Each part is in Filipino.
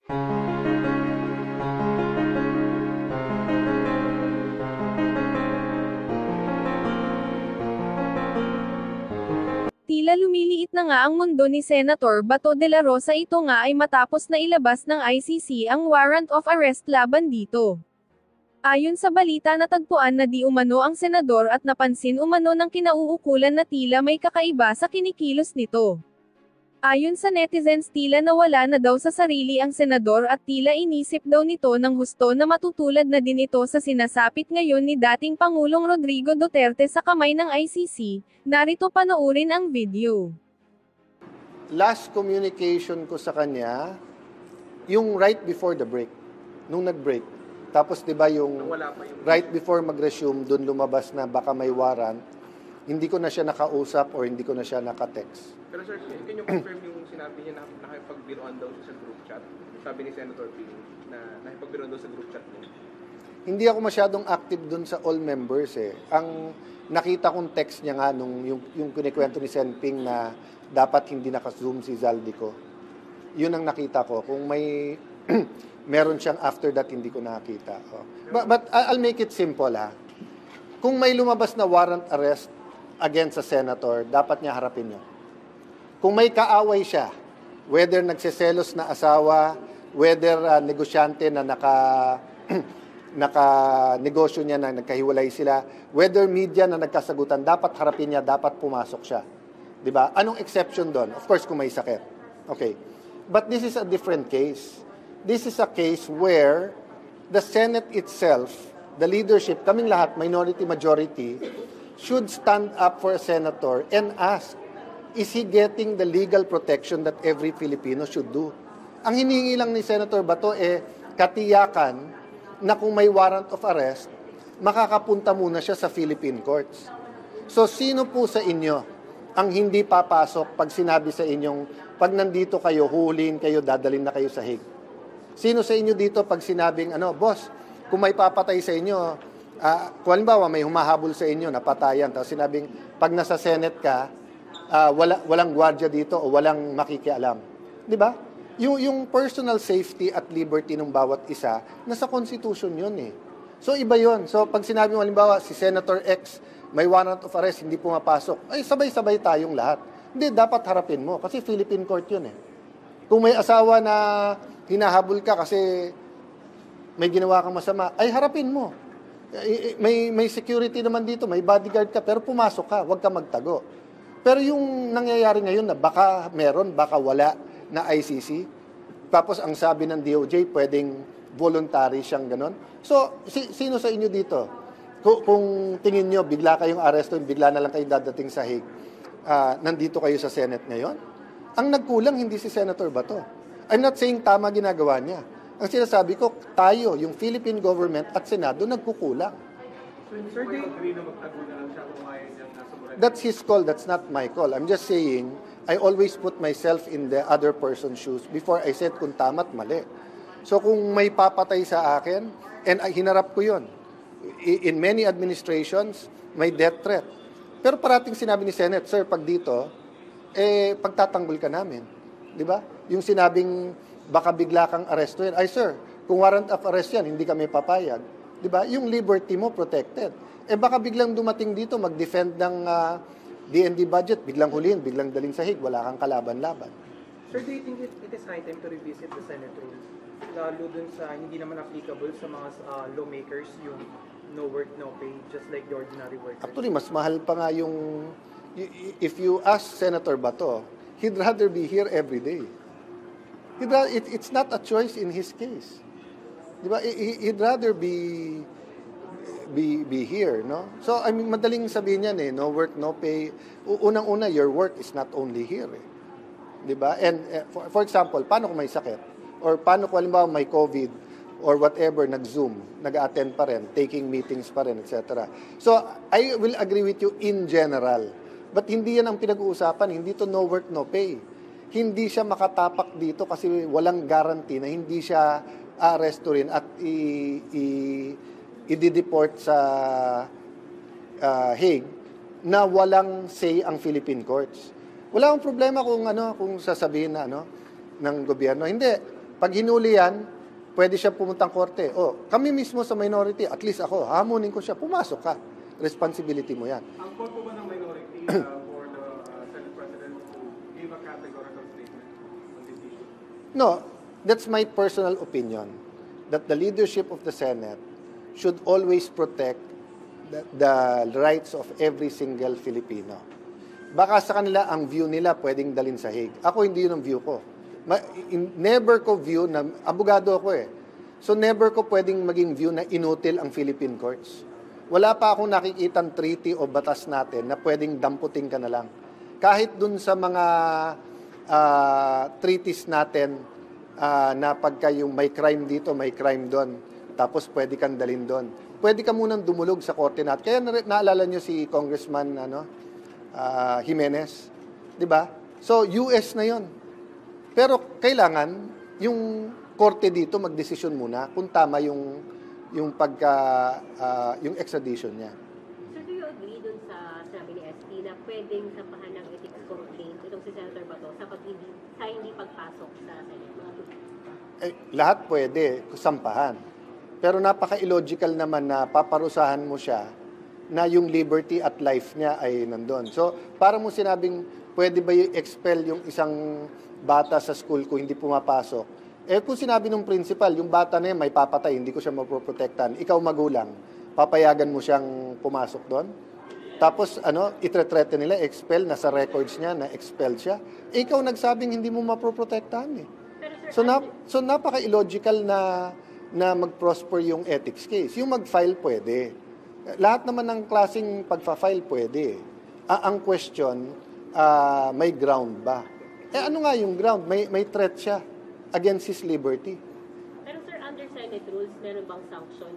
Tila lumiliit na nga ang mundo ni Senator Bato de la Rosa. Ito nga ay matapos na ilabas ng ICC ang warrant of arrest laban dito. Ayon sa balita, natagpuan na di umano ang senador at napansin umano ng kinauukulan na tila may kakaiba sa kinikilos nito. Ayon sa netizens, tila nawala na daw sa sarili ang senador at tila inisip daw nito ng husto na matutulad na din ito sa sinasapit ngayon ni dating Pangulong Rodrigo Duterte sa kamay ng ICC. Narito, panoorin ang video. Last communication ko sa kanya, yung right before the break, nung nag-break. Tapos 'di ba yung right before mag-resume, doon lumabas na baka may warrant. Hindi ko na siya nakausap or hindi ko na siya nakatext. Pero sir, can you confirm yung sinabi niya na nakipagbiroan daw siya sa group chat? Sabi ni Senator Ping na nakipagbiroan daw sa group chat niya. Hindi ako masyadong active dun sa all members eh. Ang nakita kong text niya nga nung yung kinikwento ni Sen Ping na dapat hindi naka-zoom si Zaldico. Yun ang nakita ko. Kung may meron siyang after that, hindi ko nakita. Oh. But I'll make it simple ha. Kung may lumabas na warrant arrest against a senator, dapat niya harapin yun. Kung may kaaway siya, whether nagseselos na asawa, whether negosyante na naka-negosyo niya na nagkahiwalay sila, whether media na nagkasagutan, dapat harapin niya, dapat pumasok siya. Diba? Anong exception doon? Of course, kung may sakit. Okay. But this is a different case. This is a case where the Senate itself, the leadership, kaming lahat, minority, majority, should stand up for a senator and ask, is he getting the legal protection that every Filipino should do? Ang hinihingi lang ni Senator Bato katiyakan na kung may warrant of arrest, makakapunta muna siya sa Philippine courts. So sino po sa inyo ang hindi papasok pag sinabi sa inyong, pag nandito kayo, huhulihin kayo, dadalhin na kayo sa Hague? Sino sa inyo dito pag sinabing, boss, kung may papatay sa inyo, kung halimbawa may humahabol sa inyo, napatayan, tapos sinabing, pag nasa Senate ka, walang gwardiya dito o walang makikialam. Di ba? Yung personal safety at liberty ng bawat isa, nasa Constitution yun eh. So iba yun. So pag sinabi mo, halimbawa, si Senator X, may warrant of arrest, hindi pumapasok, ay sabay-sabay tayong lahat. Hindi, dapat harapin mo, kasi Philippine court yun eh. Kung may asawa na hinahabol ka kasi may ginawa kang masama, ay harapin mo. May security naman dito, may bodyguard ka, pero pumasok ka, huwag ka magtago. Pero yung nangyayari ngayon na baka meron, baka wala na ICC, tapos ang sabi ng DOJ, pwedeng voluntary siyang ganon. So, sino sa inyo dito? Kung tingin nyo, bigla kayong aresto, bigla na lang kayo dadating sa Hague, nandito kayo sa Senate ngayon? Ang nagkulang, hindi si Senator Bato. I'm not saying tama ginagawa niya. Ang sinasabi ko, tayo, yung Philippine government at Senado, nagkukulang. Sir, agree na magtago na lang siya kung ayaw niyang nasa Boracay? That's his call, that's not my call. I'm just saying, I always put myself in the other person's shoes before I said kung tama't mali. So kung may papatay sa akin, and hinarap ko yun. In many administrations, may death threat. Pero parating sinabi ni Senate, sir, pag dito, pagtatanggol ka namin. Di ba? Yung sinabing, baka bigla kang arestuhin. Ay sir, kung warrant of arrest yan, hindi kami papayag. Di ba? Yung liberty mo protected. Baka biglang dumating dito, mag-defend ng DND budget, biglang huliin, biglang daling sa Hague, wala kang kalaban-laban. Sir, do you think it is high time to revisit the Senate rules? Lalo dun sa hindi naman applicable sa mga lawmakers, yung no work, no pay, just like the ordinary workers? Actually, mas mahal pa nga yung, if you ask Senator Bato, he'd rather be here every day. It's not a choice in his case. Diba? He'd rather be here, no? So, I mean, madaling sabihin yan no work, no pay. Unang-una, your work is not only here. Diba? And for example, paano kung may sakit? Or paano kung halimbawa may COVID or whatever, nag-Zoom, nag-attend pa rin, taking meetings pa rin, etc. So, I will agree with you in general. But hindi yan ang pinag-uusapan. Hindi to no work, no pay. Hindi siya makatapak dito kasi walang guarantee na hindi siya aresto rin at i-deport sa Hague na walang say ang Philippine courts. Wala akong problema kung sasabihin na ng gobyerno. Hindi. Pag hinuli yan, pwede siya pumuntang korte. O, kami mismo sa minority, at least ako, hamunin ko siya, pumasok ka. Responsibility mo yan. Ang call po ba ng minority for the Senate President to give a categorical statement on this issue? No, that's my personal opinion, that the leadership of the Senate should always protect the rights of every single Filipino. Baka sa kanila, ang view nila pwedeng dalhin sa Hague. Ako, hindi yun ang view ko. Never ko view na, abogado ako eh. So never ko pwedeng maging view na inutil ang Philippine courts. Wala pa akong nakikitang treaty o batas natin na pwedeng damputin ka na lang. Kahit dun sa mga treaties natin na pagka yung may crime dito, may crime doon, tapos pwede kang dalhin doon. Pwede ka munang dumulog sa korte natin. Kaya naalala nyo si Congressman Jimenez, di ba? So US na yon. Pero kailangan yung korte dito magdesisyon muna kung tama yung extradition niya. Sir, do you agree dun sa sabi ni ST na pwedeng sampahan ng ethics complaint itong si Senator Bato sa hindi pagpasok sa Senate? Lahat pwede sampahan. Pero napaka-illogical naman na paparusahan mo siya na yung liberty at life niya ay nandun. So, parang mo sinabing, pwede ba i-expel yung isang bata sa school kung hindi pumapasok? Kung sinabi ng principal, yung bata na yan may papatay, hindi ko siya mapoprotektan. Ikaw magulang, papayagan mo siyang pumasok doon? Tapos, itre-threaten nila, expel, nasa records niya, na-expel siya. Ikaw nagsabing hindi mo mapoprotektahan eh. So napaka-illogical na mag-prosper yung ethics case. Yung mag-file pwede. Lahat naman ng klaseng pagfa-file pwede. Ang question, may ground ba? Ano nga yung ground? May threat siya against his liberty. Pero sir, under Senate rules, meron bang sanction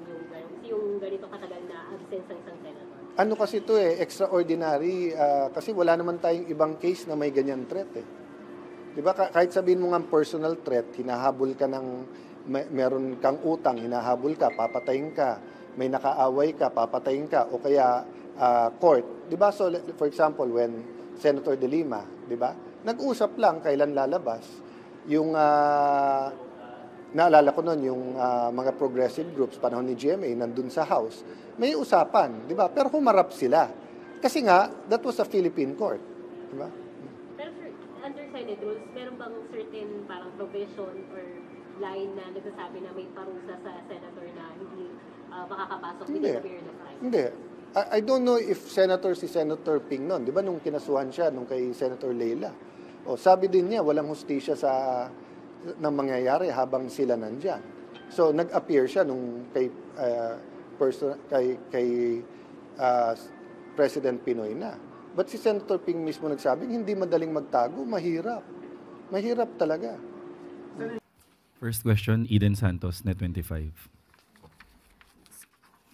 yung ganito katagal na absence ng isang senator? Ano kasi ito extraordinary, kasi wala naman tayong ibang case na may ganyan threat eh. Diba, kahit sabihin mo nga personal threat, hinahabol ka ng, meron kang utang, hinahabol ka, papatayin ka, may nakaaway ka, papatayin ka, o kaya court. Diba, so for example, when Senator De Lima, diba, nag-usap lang kailan lalabas, yung naalala ko noon yung mga progressive groups panahon ni GMA nandun sa House, may usapan, di ba? Pero humarap sila. Kasi nga, that was a Philippine court, di ba? Pero sir, under Senate rules, meron bang certain parang provision or line na nagsasabi na may parusa sa senator na hindi makakapasok within a period of time? Hindi. I don't know if si Senator Ping noon, di ba nung kinasuhan siya nung kay Senator Leila, sabi din niya, walang hustisya na mangyayari habang sila nandyan. So, nag-appear siya nung kay President Pinoy na. But si Senator Ping mismo nagsabing, hindi madaling magtago, mahirap. Mahirap talaga. First question, Eden Santos, Net25.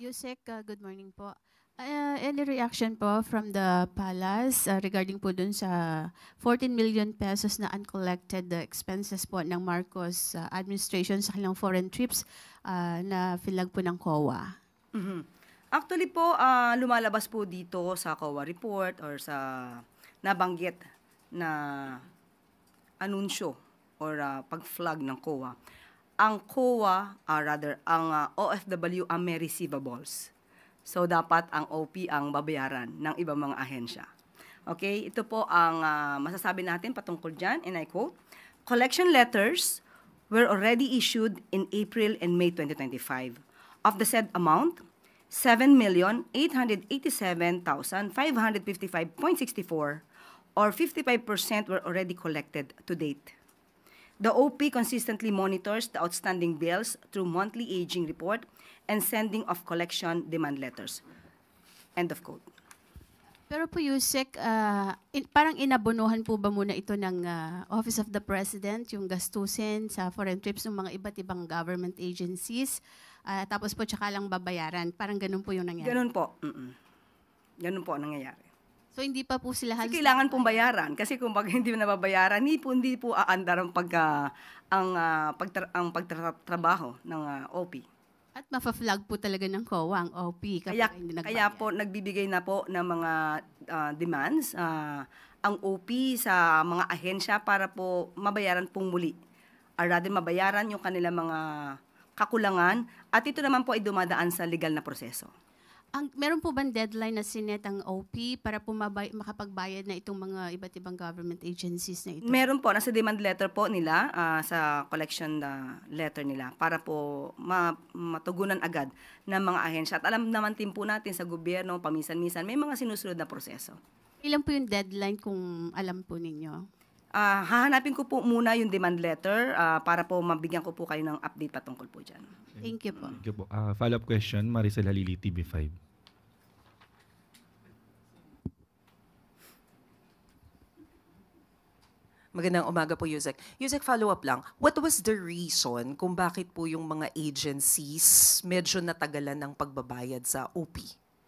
Yusek, good morning po. Any reaction po from the palace regarding po dun sa 14 million pesos na uncollected expenses po ng Marcos administration sa kanilang foreign trips na filag po ng COA? Mm-hmm. Actually po, lumalabas po dito sa COA report or sa nabanggit na anunsyo or pag-flag ng COA. Ang COA, ang OFW ang may receivables. So, dapat ang OP ang babayaran ng ibang mga ahensya. Okay? Ito po ang masasabi natin patungkol dyan, and I quote, "Collection letters were already issued in April and May 2025. Of the said amount, 7,887,555.64 or 55% were already collected to date. The OP consistently monitors the outstanding bills through monthly aging report and sending of collection demand letters." End of quote. Pero po Yusek, parang inabonohan po ba muna ito ng Office of the President, yung gastusin sa foreign trips ng mga iba't ibang government agencies, tapos po tsaka lang babayaran? Parang ganun po yung nangyari? Ganun po. Ganun po ang nangyayari. So hindi pa po sila Kasi kailangan pong bayaran. Kasi kung hindi mo nababayaran, hindi po aandar ang pagtrabaho ng OP. At mafa-flag po talaga ng COA ang OP kapag hindi nagbayad. Kaya po nagbibigay na po ng mga demands ang OP sa mga ahensya para po mabayaran pong muli rather mabayaran yung kanilang mga kakulangan, at ito naman po ay dumadaan sa legal na proseso. Meron po bang deadline na sinet ang OP para po makapagbayad na itong mga iba't ibang government agencies na ito? Meron po, nasa demand letter po nila, sa collection letter nila, para po matugunan agad ng mga ahensya. At alam naman din po natin sa gobyerno, paminsan-minsan, may mga sinusunod na proseso. Ilan po yung deadline kung alam po ninyo? Hahanapin ko po muna yung demand letter para po mabigyan ko po kayo ng update patungkol po dyan. Thank you po. Thank you po. Follow-up question, Maricel Halili, TV5. Magandang umaga po, Yusek. Yusek, follow-up lang. What was the reason kung bakit po yung mga agencies medyo natagalan ng pagbabayad sa OP?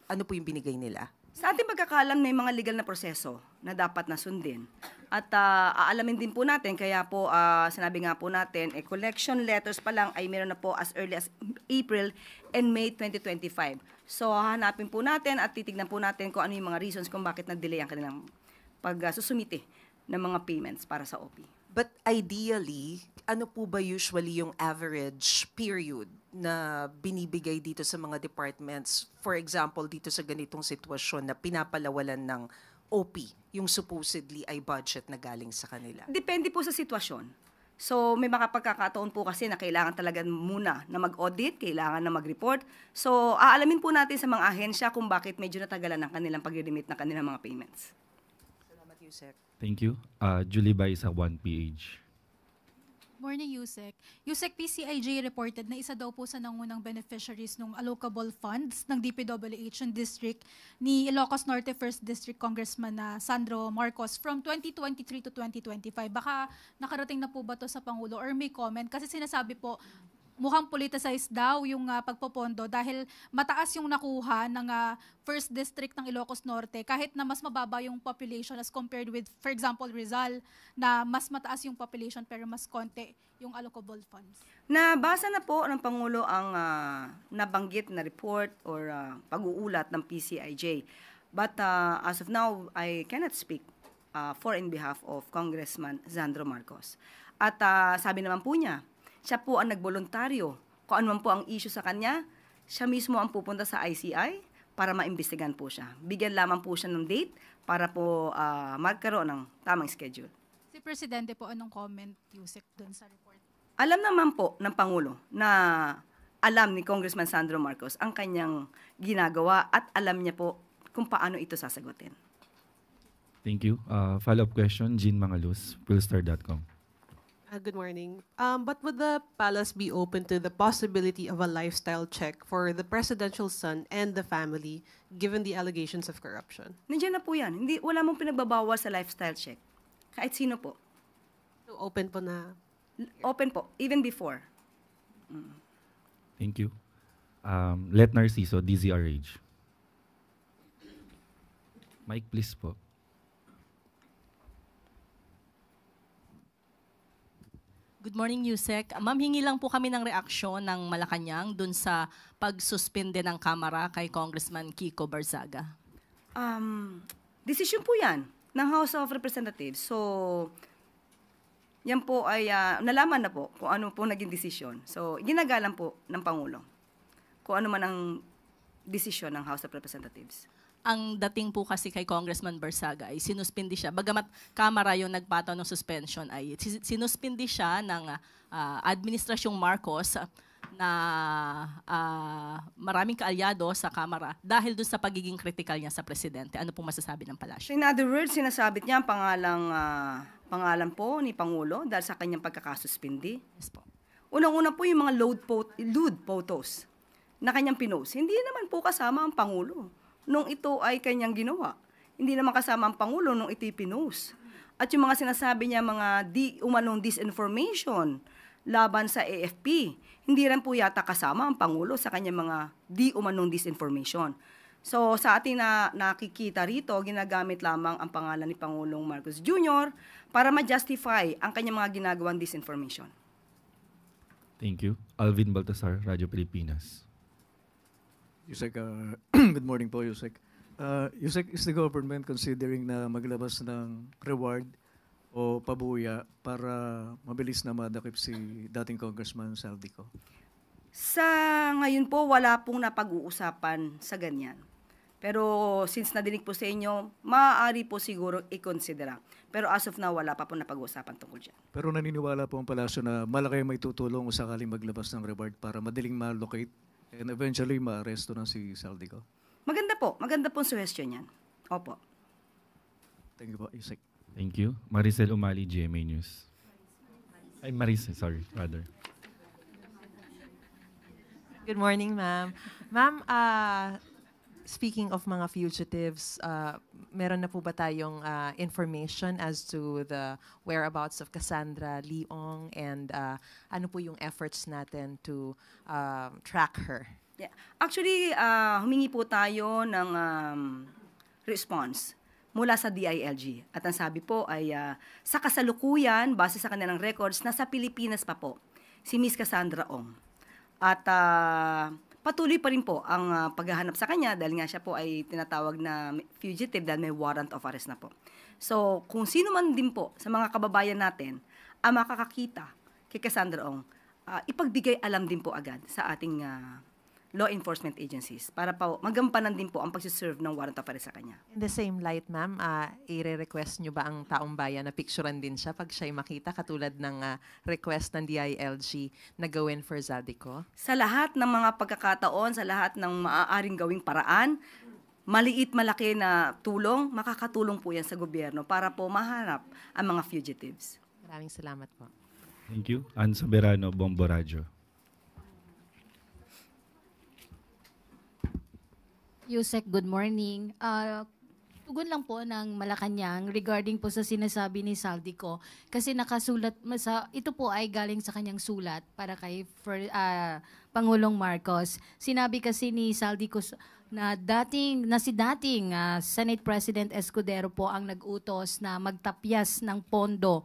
Ano po yung binigay nila? Sa ating pagkakalam, may mga legal na proseso na dapat na sundin. At aalamin din po natin, kaya po sinabi nga po natin, collection letters pa lang ay meron na po as early as April and May 2025. So hahanapin po natin at titignan po natin kung ano yung mga reasons kung bakit nag-delay ang kanilang pagsusumite ng mga payments para sa OP. But ideally, ano po ba usually yung average period na binibigay dito sa mga departments? For example, dito sa ganitong sitwasyon na pinapalawalan ng OP, yung supposedly ay budget na galing sa kanila. Depende po sa sitwasyon. So may mga pagkakataon po kasi na kailangan talaga muna na mag-audit, kailangan na mag-report. So aalamin po natin sa mga ahensya kung bakit medyo natagalan ng kanilang pag-remit ng kanilang mga payments. Salamat, Yusek. Thank you. Julie Bai sa 1PH. Morning, Yusek. Yusek, PCIJ reported na isa daw po sa nangunang beneficiaries ng allocable funds ng DPWH and district ni Ilocos Norte 1st District Congressman na Sandro Marcos from 2023 to 2025. Baka nakarating na po ba to sa Pangulo or may comment? Kasi sinasabi po, mukhang politicized daw yung pagpopondo dahil mataas yung nakuha ng 1st District ng Ilocos Norte kahit na mas mababa yung population as compared with, for example, Rizal na mas mataas yung population pero mas konti yung allocable funds. Nabasa na po ng Pangulo ang nabanggit na report or pag-uulat ng PCIJ. But as of now, I cannot speak for in behalf of Congressman Sandro Marcos. At sabi naman po niya, siya po ang nagboluntaryo. Kung ano man po ang issue sa kanya, siya mismo ang pupunta sa ICI para maimbestigan po siya. Bigyan lamang po siya ng date para po magkaroon ng tamang schedule. Si Presidente po, anong comment, Yusek, dun sa report? Alam naman po ng Pangulo na alam ni Congressman Sandro Marcos ang kanyang ginagawa at alam niya po kung paano ito sasagutin. Thank you. Follow-up question, Jean Mangalus, Philstar.com. Good morning. But would the palace be open to the possibility of a lifestyle check for the presidential son and the family, given the allegations of corruption? Nandiyan na po yan. Wala mong pinagbabawal sa lifestyle check. Kahit sino po. So open po na? Open po, even before. Thank you. Let Narciso, DZRH. Mike, please po. Good morning, Yusek. Ma'am, hingi lang po kami ng reaksyon ng Malacanang dun sa pagsuspende ng Kamara kay Congressman Kiko Barzaga. Decision po yan ng House of Representatives. So, yan po ay nalaman na po kung ano po naging desisyon. So, ginagalang po ng Pangulo kung ano man ang desisyon ng House of Representatives. Ang dating po kasi kay Congressman Barzaga ay sinuspindi siya. Bagamat Kamara yung nagpataw ng suspension ay sinuspindi siya ng Administrasyong Marcos na maraming kaalyado sa Kamara dahil dun sa pagiging critical niya sa Presidente. Ano pong masasabi ng palasyo? In other words, sinasabit niya ang pangalan po ni Pangulo dahil sa kanyang pagkakasuspindi. Yes po. Unang-una po yung mga lewd photos na kanyang pinost. Hindi naman po kasama ang Pangulo nung ito ay kanyang ginawa. Hindi naman kasama ang Pangulo nung ito'y pinost. At yung mga sinasabi niya mga umanong disinformation laban sa AFP, hindi rin po yata kasama ang Pangulo sa kanyang mga umanong disinformation. So sa ating nakikita rito, ginagamit lamang ang pangalan ni Pangulong Marcos Jr. para ma-justify ang kanyang mga ginagawang disinformation. Thank you. Alvin Baltasar, Radyo Pilipinas. Yusek, good morning po, Yusek. Yusek, is the government considering na maglabas ng reward o pabuya para mabilis na madakip si dating Congressman Saldico? Sa ngayon po, wala pong napag-uusapan sa ganyan. Pero since nadinig po sa inyo, maaari po siguro i-considera. Pero as of now, wala pa po napag-uusapan tungkol dyan. Pero naniniwala po ang palasyo na malaki may tutulong kung sakaling maglabas ng reward para madaling ma-locate and eventually ma-arresto na si Saldico? Maganda po ang suggestion yan. Opo. Thank you po, Yusek. Thank you. Maricel Umali, GMA News. Ay, Maricel, sorry, rather. Good morning, ma'am. Ma'am, speaking of mga fugitives, meron na po ba tayong information as to the whereabouts of Cassandra Leong and ano po yung efforts natin to track her? Yeah. Actually, humingi po tayo ng response mula sa DILG. At ang sabi po ay sa kasalukuyan, base sa kanilang records, nasa Pilipinas pa po si Miss Cassandra Ong. At patuloy pa rin po ang paghahanap sa kanya dahil nga siya po ay tinatawag na fugitive dahil may warrant of arrest na po. So, kung sino man din po sa mga kababayan natin ang makakakita kay Cassandra Ong, ipagbigay alam din po agad sa ating law enforcement agencies para pa magampanan din po ang pagsiserve ng warrant of arrest sa kanya. In the same light, ma'am, i-request nyo ba ang taong bayan na picturean din siya pag siya'y makita katulad ng request ng DILG na gawin for Zaldico? Sa lahat ng mga pagkakataon, sa lahat ng maaaring gawing paraan, maliit, malaki na tulong, makakatulong po yan sa gobyerno para po mahanap ang mga fugitives. Maraming salamat po. Thank you. Ann Soberano, Bombo Radio. Yusek, good morning. Tugon lang po ng Malacanang regarding po sa sinasabi ni Saldico kasi nakasulat, ito po ay galing sa kanyang sulat para kay Pangulong Marcos. Sinabi kasi ni Saldico na si dating Senate President Escudero po ang nag-utos na magtapyas ng pondo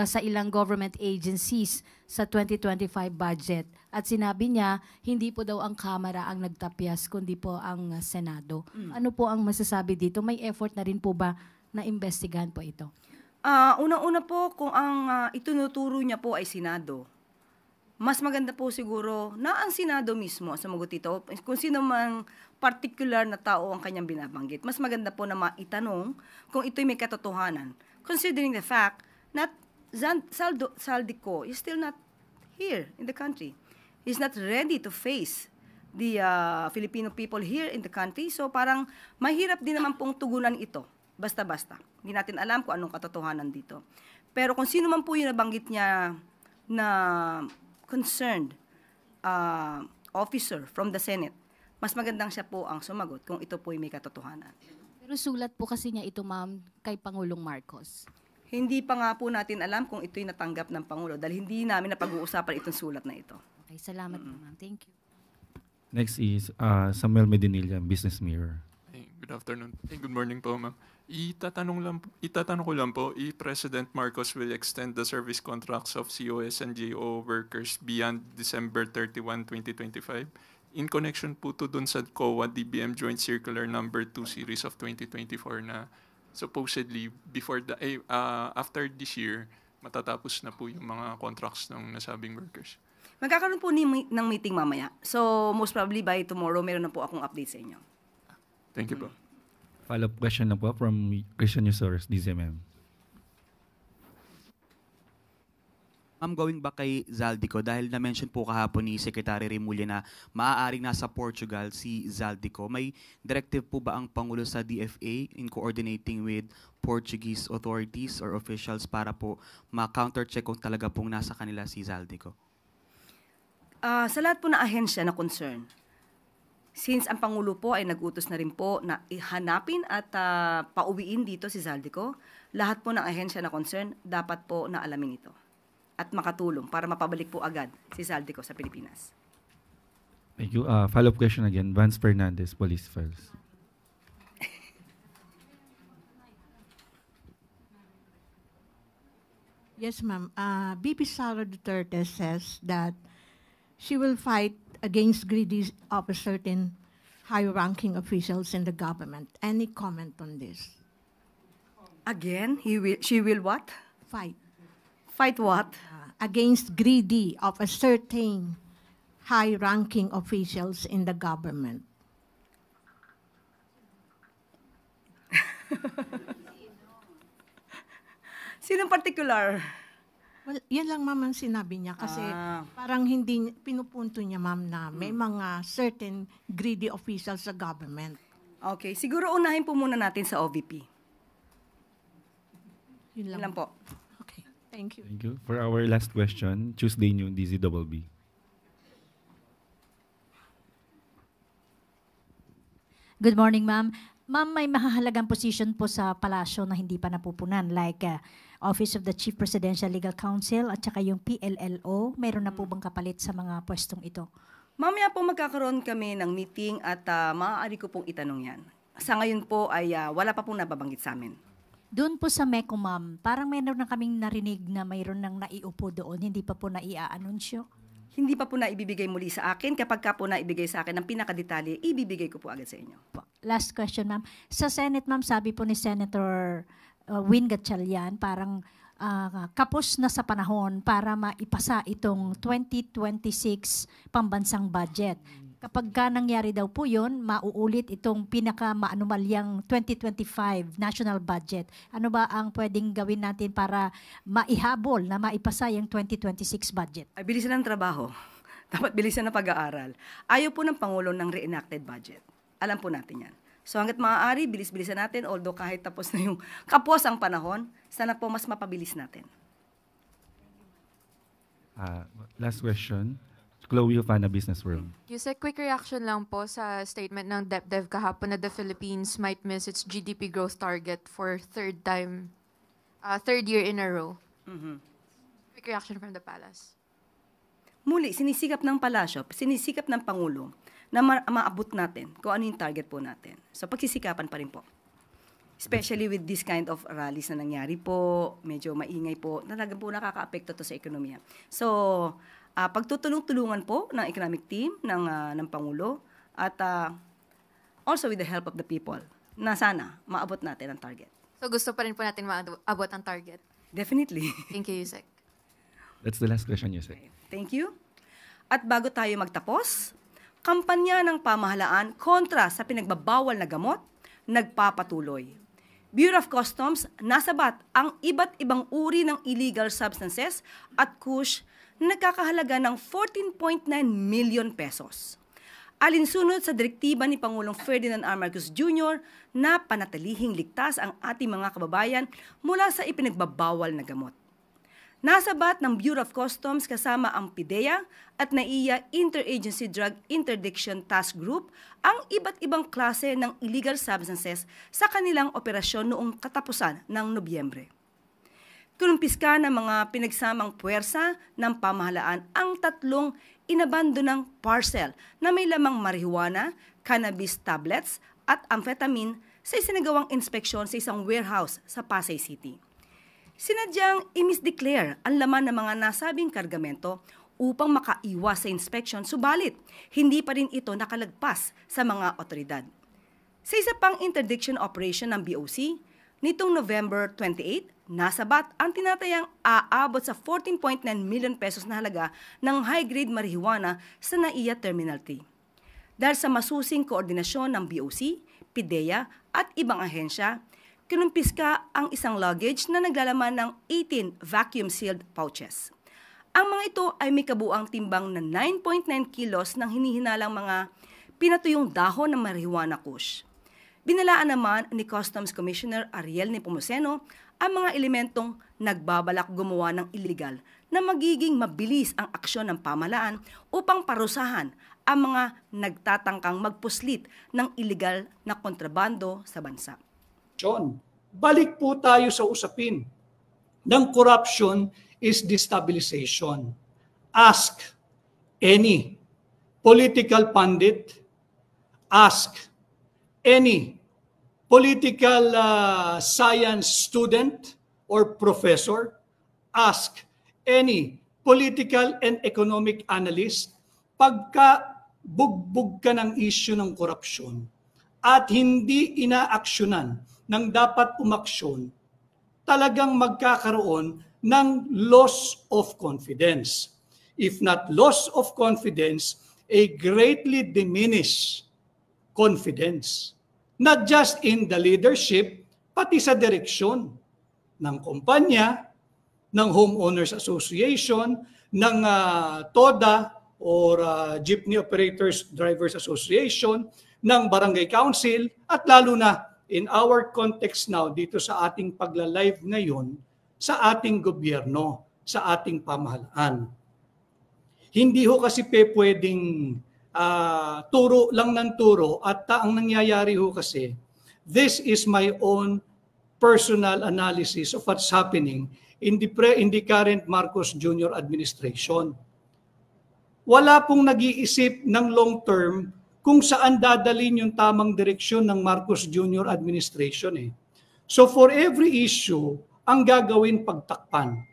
sa ilang government agencies sa 2025 budget. At sinabi niya, hindi po daw ang Kamara ang nagtapyas, kundi po ang Senado. Ano po ang masasabi dito? May effort na rin po ba na investigahan po ito? Unang-una po, kung ang itunuturo niya po ay Senado, mas maganda po siguro na ang Senado mismo sumagot ito. Kung sino mang particular na tao ang kanyang binabanggit, mas maganda po na maitanong kung ito'y may katotohanan. Considering the fact that Saldico is still not here in the country. He's not ready to face the Filipino people here in the country. So parang mahirap din naman pong tugunan ito. Basta-basta. Hindi natin alam kung anong katotohanan dito. Pero kung sino man po yung nabanggit niya na concerned officer from the Senate, mas magandang siya po ang sumagot kung ito po may katotohanan. Pero sulat po kasi niya ito, ma'am, kay Pangulong Marcos. Hindi pa nga po natin alam kung ito'y natanggap ng Pangulo dahil hindi namin napag-uusapan itong sulat na ito. Okay, salamat po, ma'am. Thank you. Next is Samuel Medinilla, Business Mirror. Hey, good afternoon. Hey, good morning po, ma'am. Itatanong ko lang po, President Marcos will extend the service contracts of COS and GO workers beyond December 31, 2025 in connection po to dun sa COA DBM Joint Circular Number 2 Series of 2024 na supposedly after this year, matatapos na po yung mga contracts ng nasabing workers. Magkakaroon po ng meeting mamaya. So most probably by tomorrow, meron na po akong update sa inyo. Thank you po. Follow-up question na po from Christian Usores, DZMM. I'm going back kay Zaldico dahil na-mention po kahapon ni Secretary Remulla na maaaring nasa Portugal si Zaldico. May directive po ba ang Pangulo sa DFA in coordinating with Portuguese authorities or officials para po ma-countercheck kung talaga pong nasa kanila si Zaldico? Sa lahat po na ahensya na concern, since ang Pangulo po ay nag-utos na rin po na ihanapin at pauwiin dito si Zaldico, lahat po ng ahensya na concern dapat po na alamin ito at makatulong para mapabalik po agad si Zaldico sa Pilipinas. Thank you. Follow-up question again, Vance Fernandez, Police Files. Yes, ma'am. BP Sara Duterte says that she will fight against greedy of certain high-ranking officials in the government. Any comment on this? Again, she will what? fight. Fight what? Against greedy of a certain high-ranking officials in the government. Sinong particular? Well, yan lang ma'am ang sinabi niya kasi parang hindi pinupunto niya ma'am na may mga certain greedy officials sa government. Okay, siguro unahin po muna natin sa OVP. Yun lang po. Okay, thank you. Thank you. For our last question, Tuesday New DZBB. Good morning, ma'am. Ma'am, may mahahalagang position po sa palasyo na hindi pa napupunan like Office of the Chief Presidential Legal Counsel at saka yung PLLO. Mayroon na po bang kapalit sa mga pwestong ito? Mamaya po magkakaroon kami ng meeting at maaari ko pong itanong yan. Sa ngayon po ay wala pa pong nababanggit sa amin. Doon po sa MECO, ma'am, parang mayroon na kaming narinig na mayroon nang naiupo doon, hindi pa po naia-anunsyo. Hindi pa po na ibibigay muli sa akin. Kapag ka po na ibigay sa akin ng pinakadetalye, ibibigay ko po agad sa inyo. Last question, ma'am. Sa Senate, ma'am, sabi po ni Senator Win Gatchalian, parang kapos na sa panahon para maipasa itong 2026 pambansang budget. Kapag ka nangyari daw po yun, mauulit itong pinaka-maanumalyang 2025 national budget. Ano ba ang pwedeng gawin natin para maihabol na maipasa yung 2026 budget? Ay, bilisan ng trabaho. Dapat bilisan ng pag-aaral. Ayaw po ng Pangulo ng reenacted budget. Alam po natin yan. So hanggat maaari, bilis-bilisan natin, although kahit tapos na yung kapos ang panahon, sana po mas mapabilis natin. Last question. Chloe Ufana, Business World. Yusek, quick reaction lang po sa statement ng DepDev kahapon na the Philippines might miss its GDP growth target for third year in a row. Quick reaction from the palace. Muli, sinisikap ng palasyo, sinisikap ng Pangulo na maabot natin kung ano yung target po natin. So pagsisikapan pa rin po. Especially with this kind of rallies na nangyari po, medyo maingay po, talagang po nakaka-apekto to sa ekonomiya. So, pagtutulong-tulungan po ng economic team ng Pangulo at also with the help of the people na sana maabot natin ang target. So gusto pa rin po natin maabot ang target? Definitely. Thank you, Yusek. That's the last question, Yusek. Thank you. At bago tayo magtapos, kampanya ng pamahalaan kontra sa pinagbabawal na gamot nagpapatuloy. Bureau of Customs nasabat ang iba't ibang uri ng illegal substances at kush na nagkakahalaga ng 14.9 million pesos. Alinsunod sa direktiba ni Pangulong Ferdinand R. Marcos Jr. na panatilihing ligtas ang ating mga kababayan mula sa ipinagbabawal na gamot. Nasabat ng Bureau of Customs kasama ang PIDEA at NAIA Interagency Drug Interdiction Task Group ang iba't ibang klase ng illegal substances sa kanilang operasyon noong katapusan ng Nobyembre. Kinumpiska ng mga pinagsamang puwersa ng pamahalaan ang 3 inabandonang parcel na may lamang marijuana, cannabis tablets at amphetamine sa isinagawang inspeksyon sa isang warehouse sa Pasay City. Sinadyang i-misdeclare ang laman ng mga nasabing kargamento upang makaiwas sa inspection, subalit hindi pa rin ito nakalagpas sa mga otoridad. Sa isa pang interdiction operation ng BOC, nitong November 28, nasabat ang tinatayang aabot sa 14.9 million pesos na halaga ng high-grade marijuana sa NAIA Terminal 3. Dahil sa masusing koordinasyon ng BOC, PIDEA at ibang ahensya, kinumpiska ang isang luggage na naglalaman ng 18 vacuum-sealed pouches. Ang mga ito ay may kabuang timbang na 9.9 kilos ng hinihinalang mga pinatuyong dahon ng marijuana kush. Binalaan naman ni Customs Commissioner Ariel Nepomuceno ang mga elementong nagbabalak gumawa ng illegal na magiging mabilis ang aksyon ng pamahalaan upang parusahan ang mga nagtatangkang magpuslit ng illegal na kontrabando sa bansa. Balik po tayo sa usapin ng corruption is destabilization. Ask any political pundit, ask any political science student or professor, ask any political and economic analyst, pagka bugbog ka ng issue ng korupsyon at hindi inaaksyonan ng dapat umaksyon, talagang magkakaroon ng loss of confidence. If not loss of confidence, a greatly diminished confidence. Not just in the leadership, pati sa direksyon ng kumpanya, ng Homeowners Association, ng TODA or Jeepney Operators Drivers Association, ng Barangay Council, at lalo na in our context now dito sa ating pagla-live ngayon sa ating gobyerno, sa ating pamahalaan. Hindi ho kasi pwedeng turo lang ng turo at ang nangyayari ho kasi, this is my own personal analysis of what's happening in the current Marcos Jr. administration. Wala pong nag-iisip ng long term kung saan dadalhin yung tamang direksyon ng Marcos Jr. administration. So for every issue, ang gagawin pagtakpan.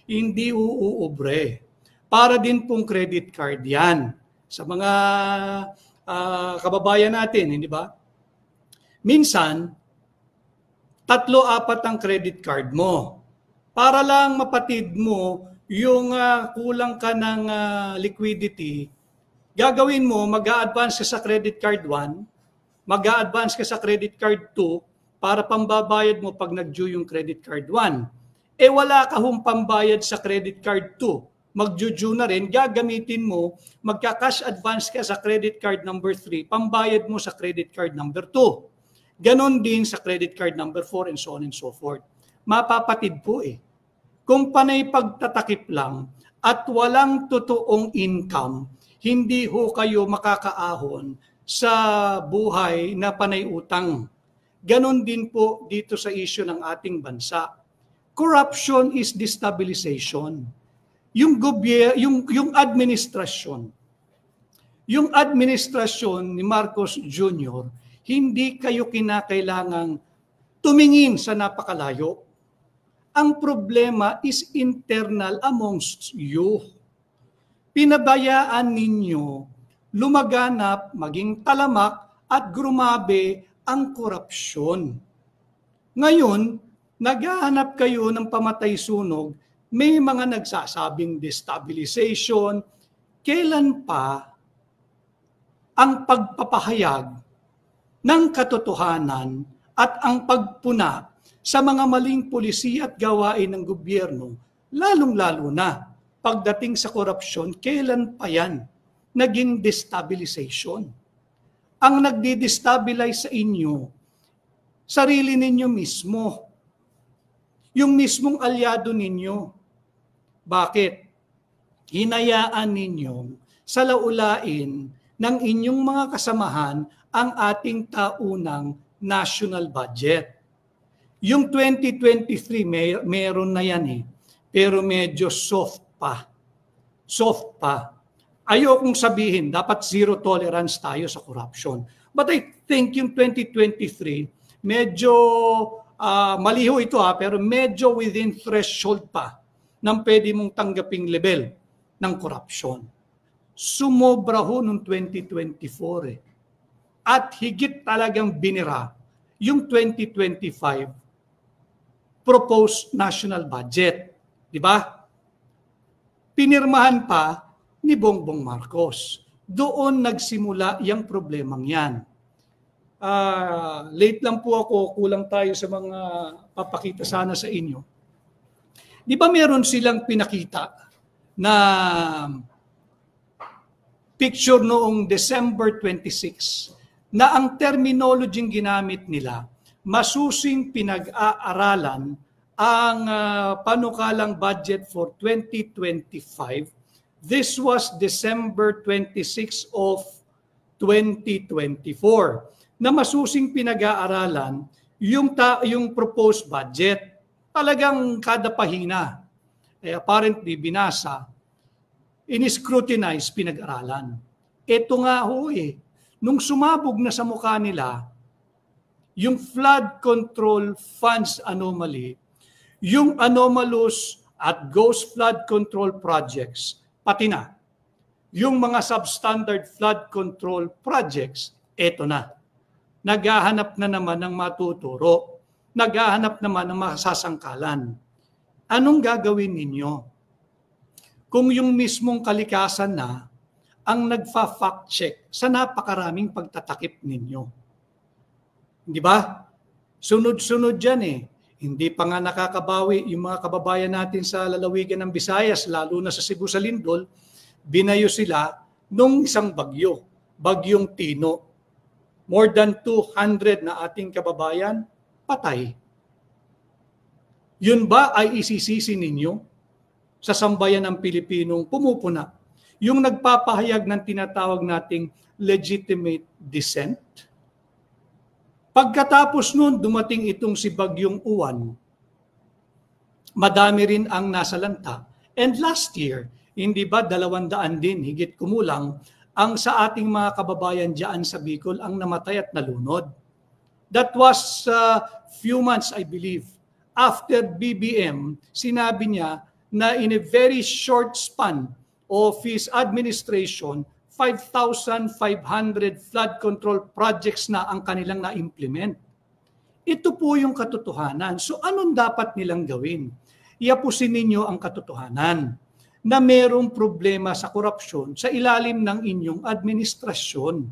Hindi uuubre. Para din pong credit card yan. Sa mga kababayan natin, hindi ba? Minsan, 3-4 ang credit card mo. Para lang mapatid mo yung kulang ka ng liquidity, gagawin mo, mag-a-advance ka sa credit card 1, mag-a-advance ka sa credit card 2, para pambabayad mo pag nag-due yung credit card 1. Wala ka hong pambayad sa credit card 2, mag-due na rin, gagamitin mo, magka-cash advance ka sa credit card number 3, pambayad mo sa credit card number 2. Ganon din sa credit card number 4 and so on and so forth. Mapapatid po Kung panay pagtatakip lang at walang totoong income, hindi ho kayo makakaahon sa buhay na panay utang. Ganon din po dito sa issue ng ating bansa. Corruption is destabilization. Yung administrasyon ni Marcos Jr., hindi kayo kinakailangang tumingin sa napakalayo. Ang problema is internal amongst you. Pinabayaan ninyo lumaganap, maging talamak at grumabe ang korupsyon. Ngayon, naghahanap kayo ng pamatay-sunog, may mga nagsasabing destabilization. Kailan pa ang pagpapahayag ng katotohanan at ang pagpuna sa mga maling polisiya at gawain ng gobyerno, lalong-lalo na pagdating sa korupsyon, kailan pa yan naging destabilization? Ang nagdi-destabilize sa inyo, sarili ninyo mismo. Yung mismong alyado ninyo. Bakit? Hinayaan ninyong salaulain ng inyong mga kasamahan ang ating taunang national budget. Yung 2023, meron na yan pero medyo soft pa. Soft pa. Ayokong sabihin, dapat zero tolerance tayo sa corruption. But I think yung 2023, medyo maliho ito pero medyo within threshold pa ng pwede mong tanggaping level ng corruption. Sumobra ho noong 2024 At higit talagang binira yung 2025 proposed national budget. Di ba? Pinirmahan pa ni Bongbong Marcos. Doon nagsimula yung problemang yan. Late lang po ako, kulang tayo sa mga papakita sana sa inyo. Di ba meron silang pinakita na picture noong December 26 na ang terminology ginamit nila, masusing pinag-aaralan ang panukalang budget for 2025. This was December 26 of 2024 na masusing pinag-aaralan yung proposed budget. Talagang kada pahina, apparently binasa, in-scrutinize, pinag-aralan. Ito nga ho nung sumabog na sa mukha nila, yung flood control funds anomaly, yung anomalous at ghost flood control projects, pati na, yung mga substandard flood control projects, eto na. naghahanap na naman ng matuturo, naghahanap naman ng masasangkalan. Anong gagawin ninyo? Kung yung mismong kalikasan na ang nagfa-fact check sa napakaraming pagtatakip ninyo. Di ba? Sunod-sunod dyan eh. Hindi pa nga nakakabawi yung mga kababayan natin sa lalawigan ng Visayas, lalo na sa Cebu sa Lindol, binayo sila nung isang bagyo, bagyong Tino. More than 200 na ating kababayan, patay. Yun ba ay isisisi ninyo sa sambayan ng Pilipinong pumupuna? Yung nagpapahayag ng tinatawag nating legitimate dissent? Pagkatapos nun, dumating itong si Bagyong Uwan. Madami rin ang nasalanta. And last year, hindi ba 200 din, higit kumulang, ang sa ating mga kababayan dyan sa Bicol ang namatay at nalunod. That was few months, I believe. After BBM, sinabi niya na in a very short span of his administration, 5,500 flood control projects na ang kanilang na-implement. Ito po yung katotohanan. So anong dapat nilang gawin? Iapusin ninyo ang katotohanan na mayroong problema sa korupsyon sa ilalim ng inyong administrasyon.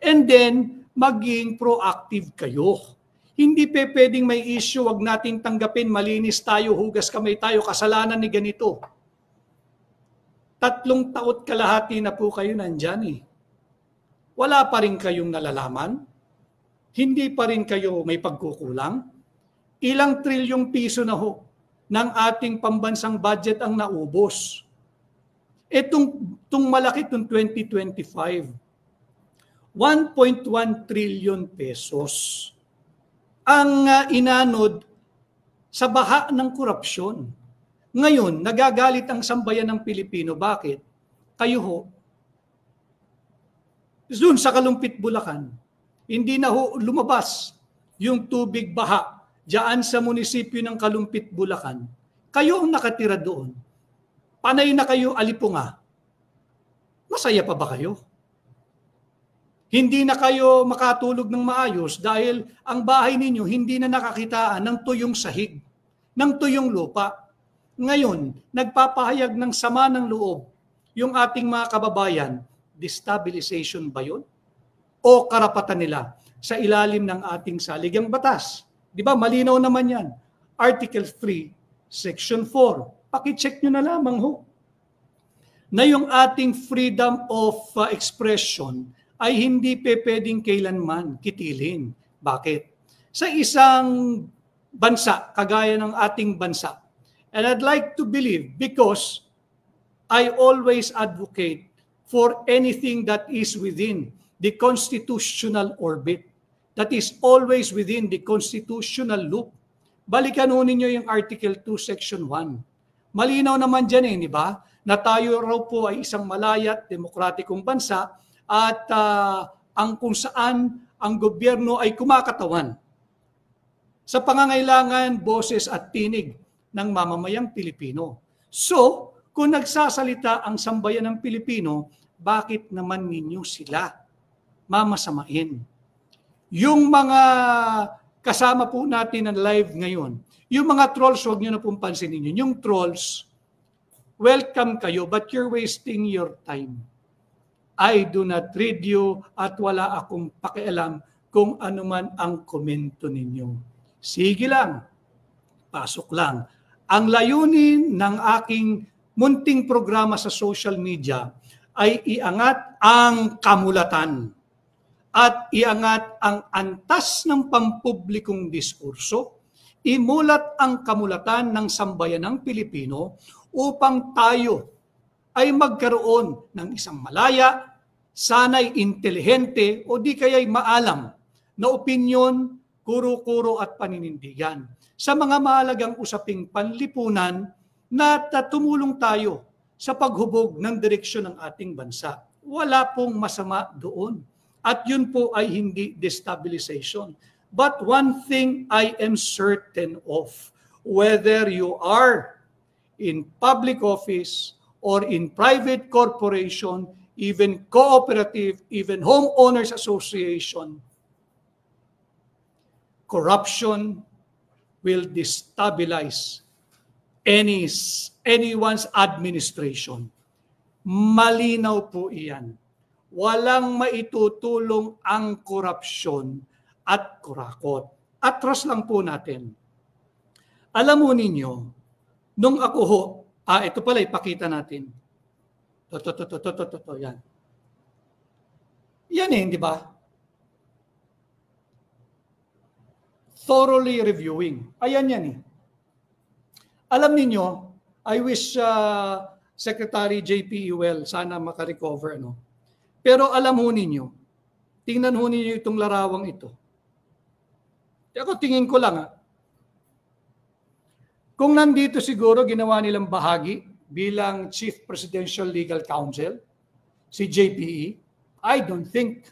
And then, maging proactive kayo. Hindi pwedeng may issue, wag nating tanggapin, malinis tayo, hugas kamay tayo, kasalanan ni ganito. 3 taon kalahati na po kayo nandyan eh. Wala pa rin kayong nalalaman? Hindi pa rin kayo may pagkukulang? Ilang trilyong piso na ho ng ating pambansang budget ang naubos. Itong malaki, itong 2025, 1.1 trillion pesos ang inanod sa baha ng korupsyon. Ngayon, nagagalit ang sambayan ng Pilipino. Bakit? Kayo ho, doon sa Kalumpit, Bulacan, hindi na ho lumabas yung tubig baha diyan sa munisipyo ng Kalumpit, Bulacan. Kayo ang nakatira doon. Panay na kayo alipunga. Masaya pa ba kayo? Hindi na kayo makatulog ng maayos dahil ang bahay ninyo hindi na nakakitaan ng tuyong sahig, ng tuyong lupa. Ngayon, nagpapahayag ng sama ng loob yung ating mga kababayan, destabilization ba yun? O karapatan nila sa ilalim ng ating saligang batas? Di ba? Malinaw naman yan. Article 3, Section 4. Pakicheck nyo na lamang ho. Na yung ating freedom of expression ay hindi pwedeng kailanman kitilin. Bakit? Sa isang bansa, kagaya ng ating bansa, and I'd like to believe because I always advocate for anything that is within the constitutional orbit, that is always within the constitutional loop. Balikan ho ninyo yung Article 2, Section 1. Malinaw naman dyan di ba? Na tayo raw po ay isang malaya at demokratikong bansa at ang kung saan ang gobyerno ay kumakatawan sa pangangailangan, boses at tinig ng mamamayang Pilipino. So, kung nagsasalita ang sambayan ng Pilipino, bakit naman ninyo sila mamasamain? Yung mga kasama po natin na live ngayon, yung mga trolls, huwag nyo na pong pansinin yun. Yung trolls, welcome kayo, but you're wasting your time. I do not read you at wala akong pakialam kung ano man ang komento ninyo. Sige lang, pasok lang. Ang layunin ng aking munting programa sa social media ay iangat ang kamulatan at iangat ang antas ng pampublikong diskurso, imulat ang kamulatan ng sambayan ng Pilipino upang tayo ay magkaroon ng isang malaya, sanay intelihente o di kaya'y maalam na opinyon, kuro-kuro at paninindigan sa mga mahalagang usaping panlipunan na tumulong tayo sa paghubog ng direksyon ng ating bansa. Wala pong masama doon. At yun po ay hindi destabilization. But one thing I am certain of, whether you are in public office or in private corporation, even cooperative, even homeowners association, corruption will destabilize anyone's administration. Malinaw po iyan. Walang maitutulong ang korupsyon at kurakot. Atras lang po natin. Alam mo ninyo, nung ako ho, ito pala, ipakita natin. Yan. Yan di ba? Thoroughly reviewing. Ayan yan Alam ninyo, I wish Secretary J.P. Ewell sana makarecover. Pero alam ho ninyo, tingnan ho ninyo itong larawang ito. Ako tingin ko lang kung nandito siguro ginawa nilang bahagi bilang Chief Presidential Legal Counsel, si JPE, I don't think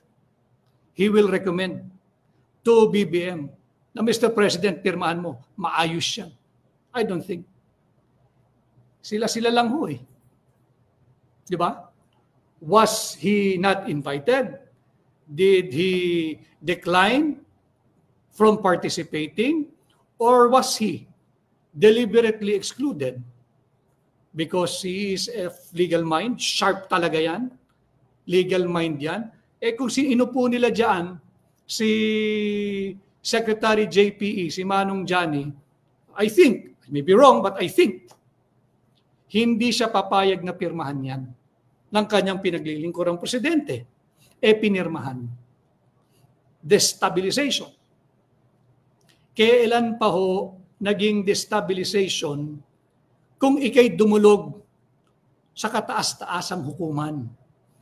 he will recommend to BBM na Mr. President, pirmahan mo, maayos yan. I don't think. Sila lang ho Di ba? Was he not invited? Did he decline from participating? Or was he deliberately excluded? Because he is a legal mind, sharp talaga yan. Legal mind yan. Kung inupo nila dyan, si Secretary JPE, si Manong Johnny, I think, I may be wrong, but I think, hindi siya papayag na pirmahan yan ng kanyang pinaglilingkurang presidente. Pinirmahan. Destabilization. Kailan pa ho naging destabilization kung ikay dumulog sa kataas-taasang hukuman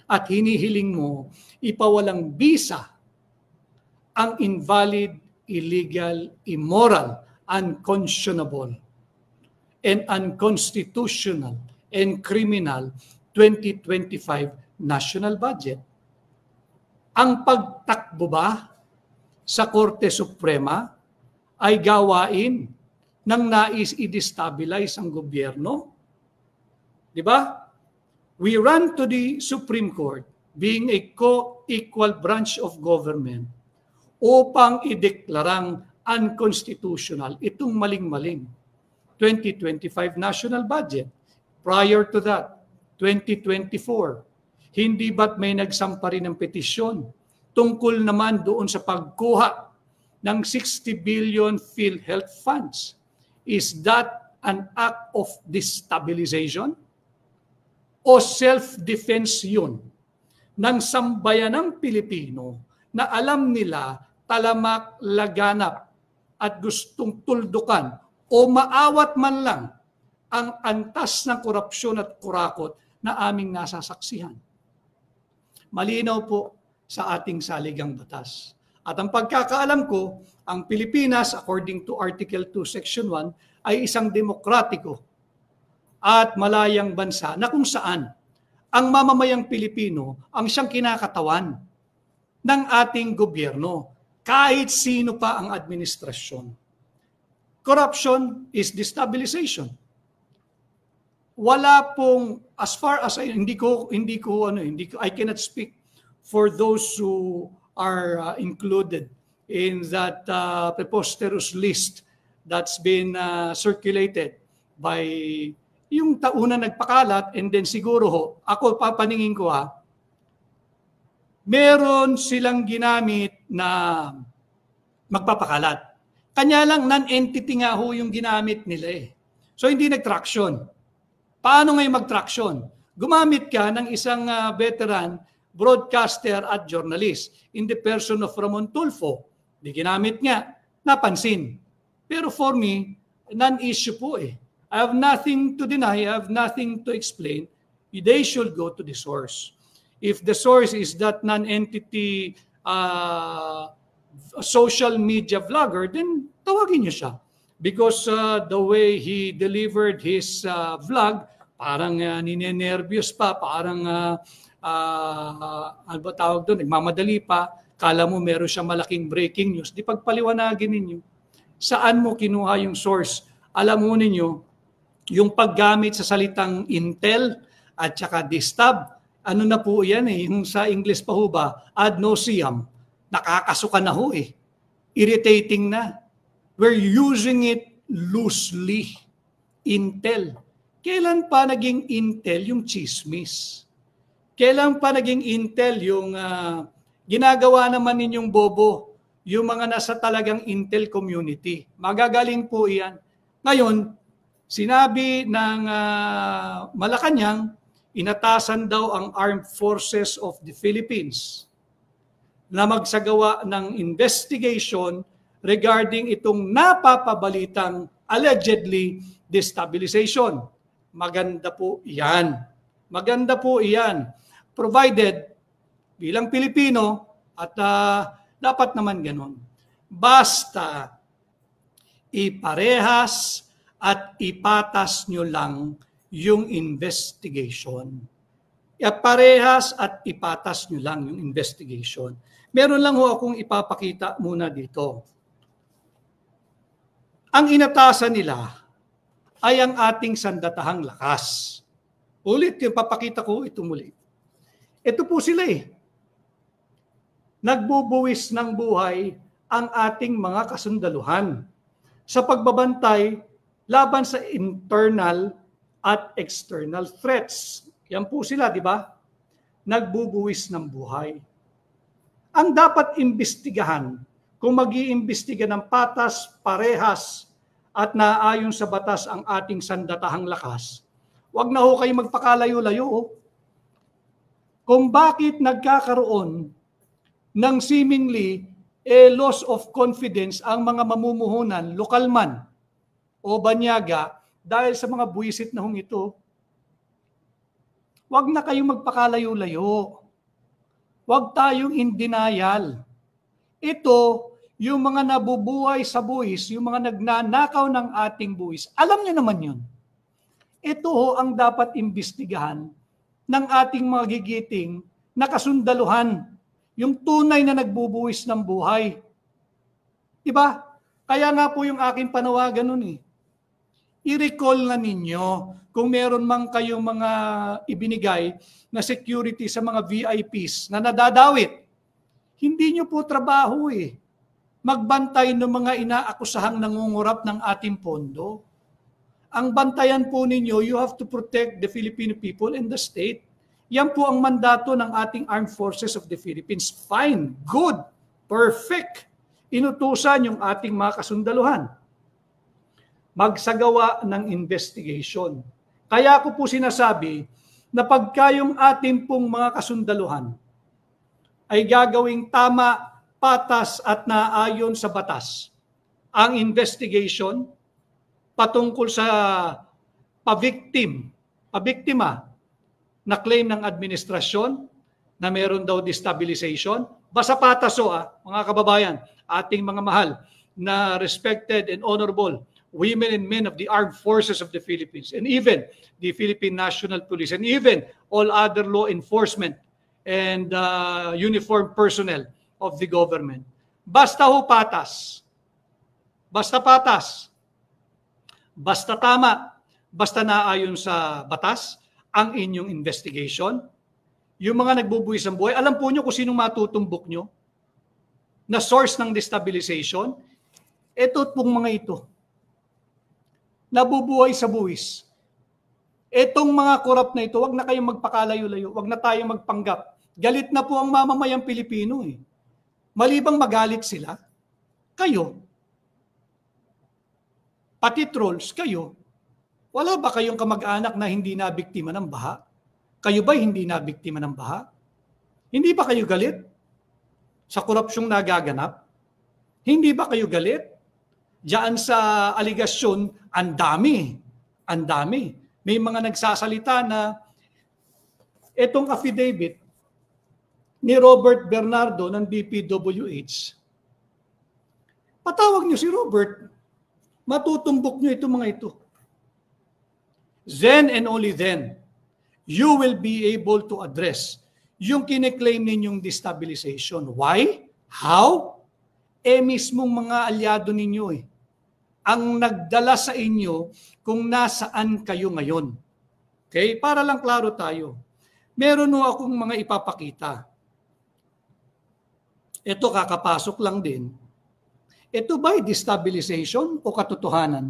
at hinihiling mo ipawalang bisa ang invalid, illegal, immoral, unconscionable, and unconstitutional and criminal 2025 national budget. Ang pagtakbo ba sa Korte Suprema ay gawain ng nais i-destabilize ang gobyerno? Di ba? We run to the Supreme Court being a co-equal branch of government upang ideklarang unconstitutional itong maling-maling 2025 national budget. Prior to that, 2024, hindi ba't may nagsampa rin ng petisyon tungkol naman doon sa pagkuha ng 60 billion PhilHealth funds? Is that an act of destabilization? O self-defense yun ng sambayanang Pilipino na alam nila talamak, laganap at gustong tuldukan o maawat man lang ang antas ng korupsyon at kurakot na aming nasasaksihan? Malinaw po sa ating saligang batas. At ang pagkakaalam ko, ang Pilipinas, according to Article 2, Section 1, ay isang demokratiko at malayang bansa na kung saan ang mamamayang Pilipino ang siyang kinakatawan ng ating gobyerno, kahit sino pa ang administrasyon. Corruption is destabilization. Wala pong, as far as I cannot speak for those who are included in that preposterous list that's been circulated by yung tauna nagpakalat, and then siguro ako papaningin ko meron silang ginamit na magpapakalat. Kanya lang non-entity nga yung ginamit nila So hindi nag-traction. Paano ngayon mag-traction? Gumamit ka ng isang veteran broadcaster at journalist in the person of Ramon Tulfo. Di ginamit nga, napansin. Pero for me, non-issue po I have nothing to deny, I have nothing to explain. They should go to the source. If the source is that non-entity social media vlogger, then tawagin niyo siya. Because the way he delivered his vlog, parang ninenervyos pa, parang ano ba tawag doon, nagmamadali pa, kala mo meron siya malaking breaking news. Di pagpaliwanagin ninyo, saan mo kinuha yung source? Alam mo ninyo, yung paggamit sa salitang intel at saka distab, ano na po yan yung sa English pa ho ba, ad nauseam, nakakasuka na ho irritating na. We're using it loosely. Intel. Kailan pa naging Intel yung chismis? Kailan pa naging Intel yung ginagawa naman ninyong bobo, yung mga nasa talagang Intel community? Magagaling po iyan. Ngayon, sinabi ng Malacanang, inatasan daw ang Armed Forces of the Philippines na magsagawa ng investigation regarding itong napapabalitang allegedly destabilization. Maganda po iyan. Maganda po iyan. Provided, bilang Pilipino, at dapat naman ganun. Basta iparehas at ipatas nyo lang yung investigation. Iparehas at ipatas nyo lang yung investigation. Meron lang ho akong ipapakita muna dito. Ang inatasan nila ay ang ating sandatahang lakas. Ulit, yung papakita ko ito muli. Ito po sila Nagbubuwis ng buhay ang ating mga kasundaluhan sa pagbabantay laban sa internal at external threats. Yan po sila, di ba? Nagbubuwis ng buhay. Ang dapat imbestigahan, kung mag-iimbestiga ng patas, parehas, at naayon sa batas ang ating sandatahang lakas, wag na ho kayo magpakalayo-layo. Kung bakit nagkakaroon ng seemingly loss of confidence ang mga mamumuhunan, lokal man o banyaga, dahil sa mga buwisit na hong ito, wag na kayong magpakalayo-layo. Wag tayong in denial. Ito, yung mga nabubuhay sa buwis, yung mga nagnanakaw ng ating buwis, alam niyo naman yun. Ito ho ang dapat imbestigahan ng ating mga gigiting na kasundaluhan, yung tunay na nagbubuwis ng buhay. Diba? Kaya nga po yung aking panawagan nun I-recall na ninyo kung meron mang kayong mga ibinigay na security sa mga VIPs na nadadawit. Hindi nyo po trabaho magbantay ng mga inaakusahang nangungurap ng ating pondo. Ang bantayan po ninyo, you have to protect the Filipino people and the state. Yan po ang mandato ng ating Armed Forces of the Philippines. Fine, good, perfect. Inutusan yung ating mga kasundaluhan. Magsagawa ng investigation. Kaya ko po sinasabi na pagka yung ating pong mga kasundaluhan ay gagawing tama, patas at naayon sa batas ang investigation patungkol sa pabiktima na claim ng administrasyon na meron daw destabilization. Basta patas mga kababayan, ating mga mahal na respected and honorable women and men of the Armed Forces of the Philippines and even the Philippine National Police and even all other law enforcement and uniformed personnel of the government. Basta ho patas. Basta patas. Basta tama. Basta naayon sa batas ang inyong investigation. Yung mga nagbubuwis ng buhay, alam po nyo kung sinong matutumbok nyo na source ng destabilization? Ito pong mga ito. Nabubuhay sa buwis. Etong mga korap na ito, wag na kayong magpakalayo-layo, wag na tayong magpanggap. Galit na po ang mamamayang Pilipino Malibang magalit sila, kayo, pati trolls, kayo, wala ba kayong kamag-anak na hindi na biktima ng baha? Kayo ba hindi na biktima ng baha? Hindi ba kayo galit sa korupsyong nagaganap? Hindi ba kayo galit diyan sa aligasyon? Ang dami. May mga nagsasalita na itong affidavit ni Robert Bernardo ng DPWH. Patawag niyo si Robert. Matutumbok niyo itong mga ito. Then and only then, you will be able to address yung kine-claim ninyong destabilization. Why? How? Mismong mga alyado ninyo ang nagdala sa inyo kung nasaan kayo ngayon. Okay? Para lang klaro tayo. Meron akong mga ipapakita. Ito kakapasok lang din. Ito ba'y destabilization o katotohanan?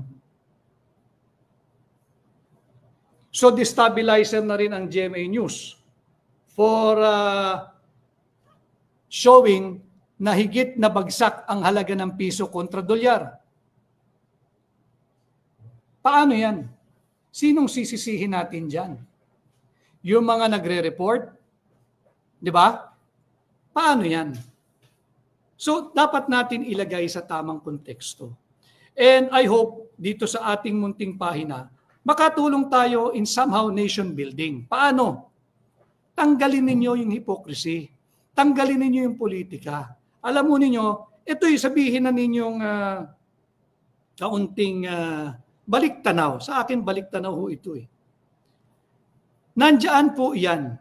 So destabilizer na rin ang GMA News for showing na higit na bagsak ang halaga ng piso kontra dolyar. Paano yan? Sinong sisisihin natin dyan? Yung mga nagre-report? Di ba? Paano yan? So, dapat natin ilagay sa tamang konteksto. And I hope dito sa ating munting pahina, makatulong tayo in somehow nation building. Paano? Tanggalin ninyo yung hypocrisy. Tanggalin ninyo yung politika. Alam mo ninyo, ito yung sabihin na ninyong kaunting baliktanaw. Sa akin, baliktanaw ho ito eh. Nandiyan po yan.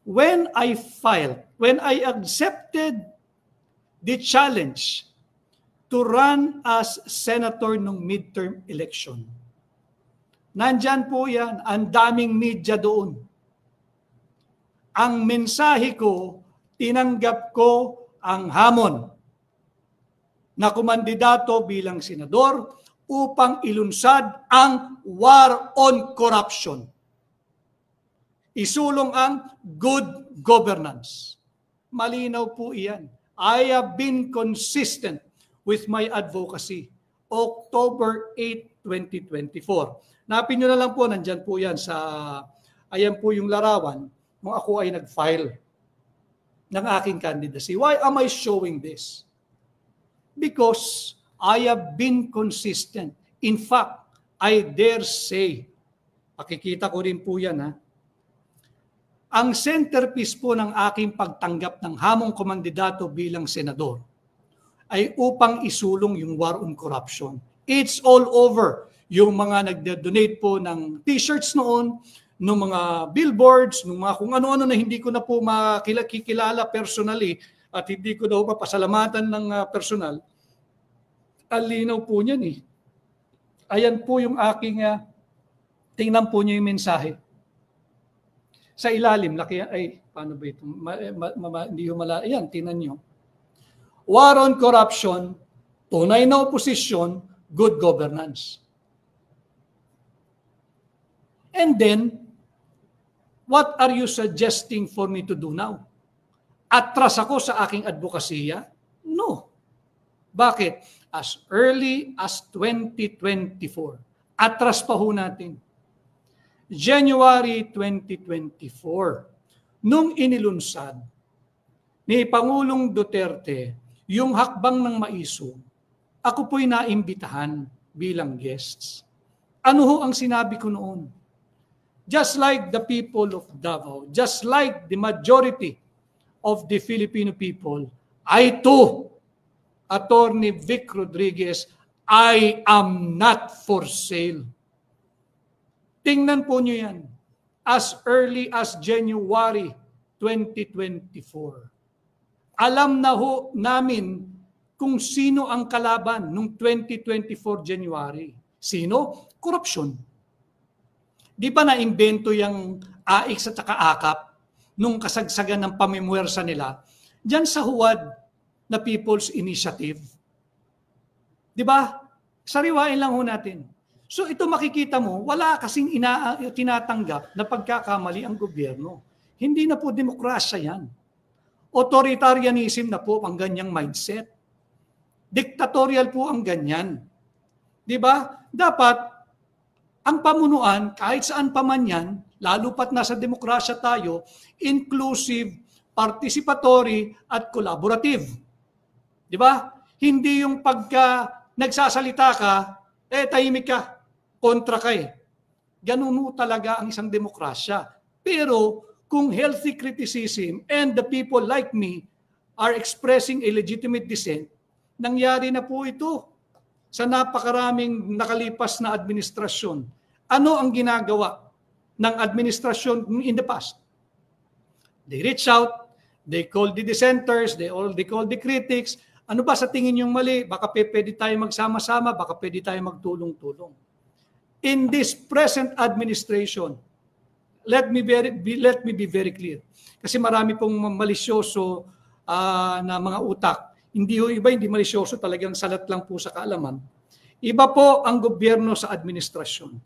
When I accepted the challenge to run as senator nung midterm election, nandyan po yan, ang daming media doon. Ang mensahe ko, tinanggap ko ang hamon na kumandidato bilang senador upang ilunsad ang war on corruption. Isulong ang good governance. Malinaw po iyan. I have been consistent with my advocacy. October 8, 2024. Napin nyo na lang po, nandyan po yan sa, ayan po yung larawan, nung ako ay nag-file ng aking candidacy. Why am I showing this? Because I have been consistent. In fact, I dare say, pakikita ko rin po yan ha, ang centerpiece po ng aking pagtanggap ng hamong komandidato bilang senador ay upang isulong yung war on corruption. It's all over. Yung mga nagde-donate po ng t-shirts noon, ng mga billboards, ng mga kung ano-ano na hindi ko na po makikilala personally at hindi ko daw papasalamatan ng personal. Alinaw po niyan eh. Ayan po yung aking, tingnan po niyo yung mensahe. Sa ilalim, laki, ay, paano ba ito? Hindi yung ayan, tingnan niyo. War on corruption, tunay na oposisyon, good governance. And then, what are you suggesting for me to do now? Atras ako sa aking advokasya? No. Bakit? As early as 2024. Atras pa ho natin. January 2024. Nung inilunsad ni Pangulong Duterte yung hakbang ng maiso, ako po'y naimbitahan bilang guests. Ano ho ang sinabi ko noon? Just like the people of Davao, just like the majority of the Filipino people, I too, Attorney Vic Rodriguez, I am not for sale. Tingnan po nyo yan. As early as January 2024. Alam na ho namin kung sino ang kalaban noong 2024 January. Sino? Korupsyon. Di ba na-imbento yung AIX at saka AKAP nung kasagsagan ng pamimwersa nila diyan sa huwad na People's Initiative? Di ba? Sariwain lang ho natin. So ito makikita mo, wala kasing tinatanggap na pagkakamali ang gobyerno. Hindi na po demokrasya yan. Authoritarianism na po ang ganyang mindset. Dictatorial po ang ganyan. Di ba? Dapat ang pamunuan, kahit saan pa man yan, lalo pat nasa demokrasya tayo, inclusive, participatory, at collaborative. Di ba? Hindi yung pagka nagsasalita ka, tahimik ka, kontra ka eh. Ganun talaga ang isang demokrasya. Pero kung healthy criticism and the people like me are expressing a legitimate dissent, nangyari na po ito sa napakaraming nakalipas na administrasyon. Ano ang ginagawa ng administrasyon in the past? They reach out, they call the dissenters, they call the critics. Ano ba sa tingin yung mali? Baka pwede tayo magsama-sama, baka pwede tayo magtulong-tulong. In this present administration, let me be very clear. Kasi marami pong malisyoso na mga utak. Hindi ho iba, hindi malisyoso, talagang salat lang po sa kaalaman. Iba po ang gobyerno sa administrasyon.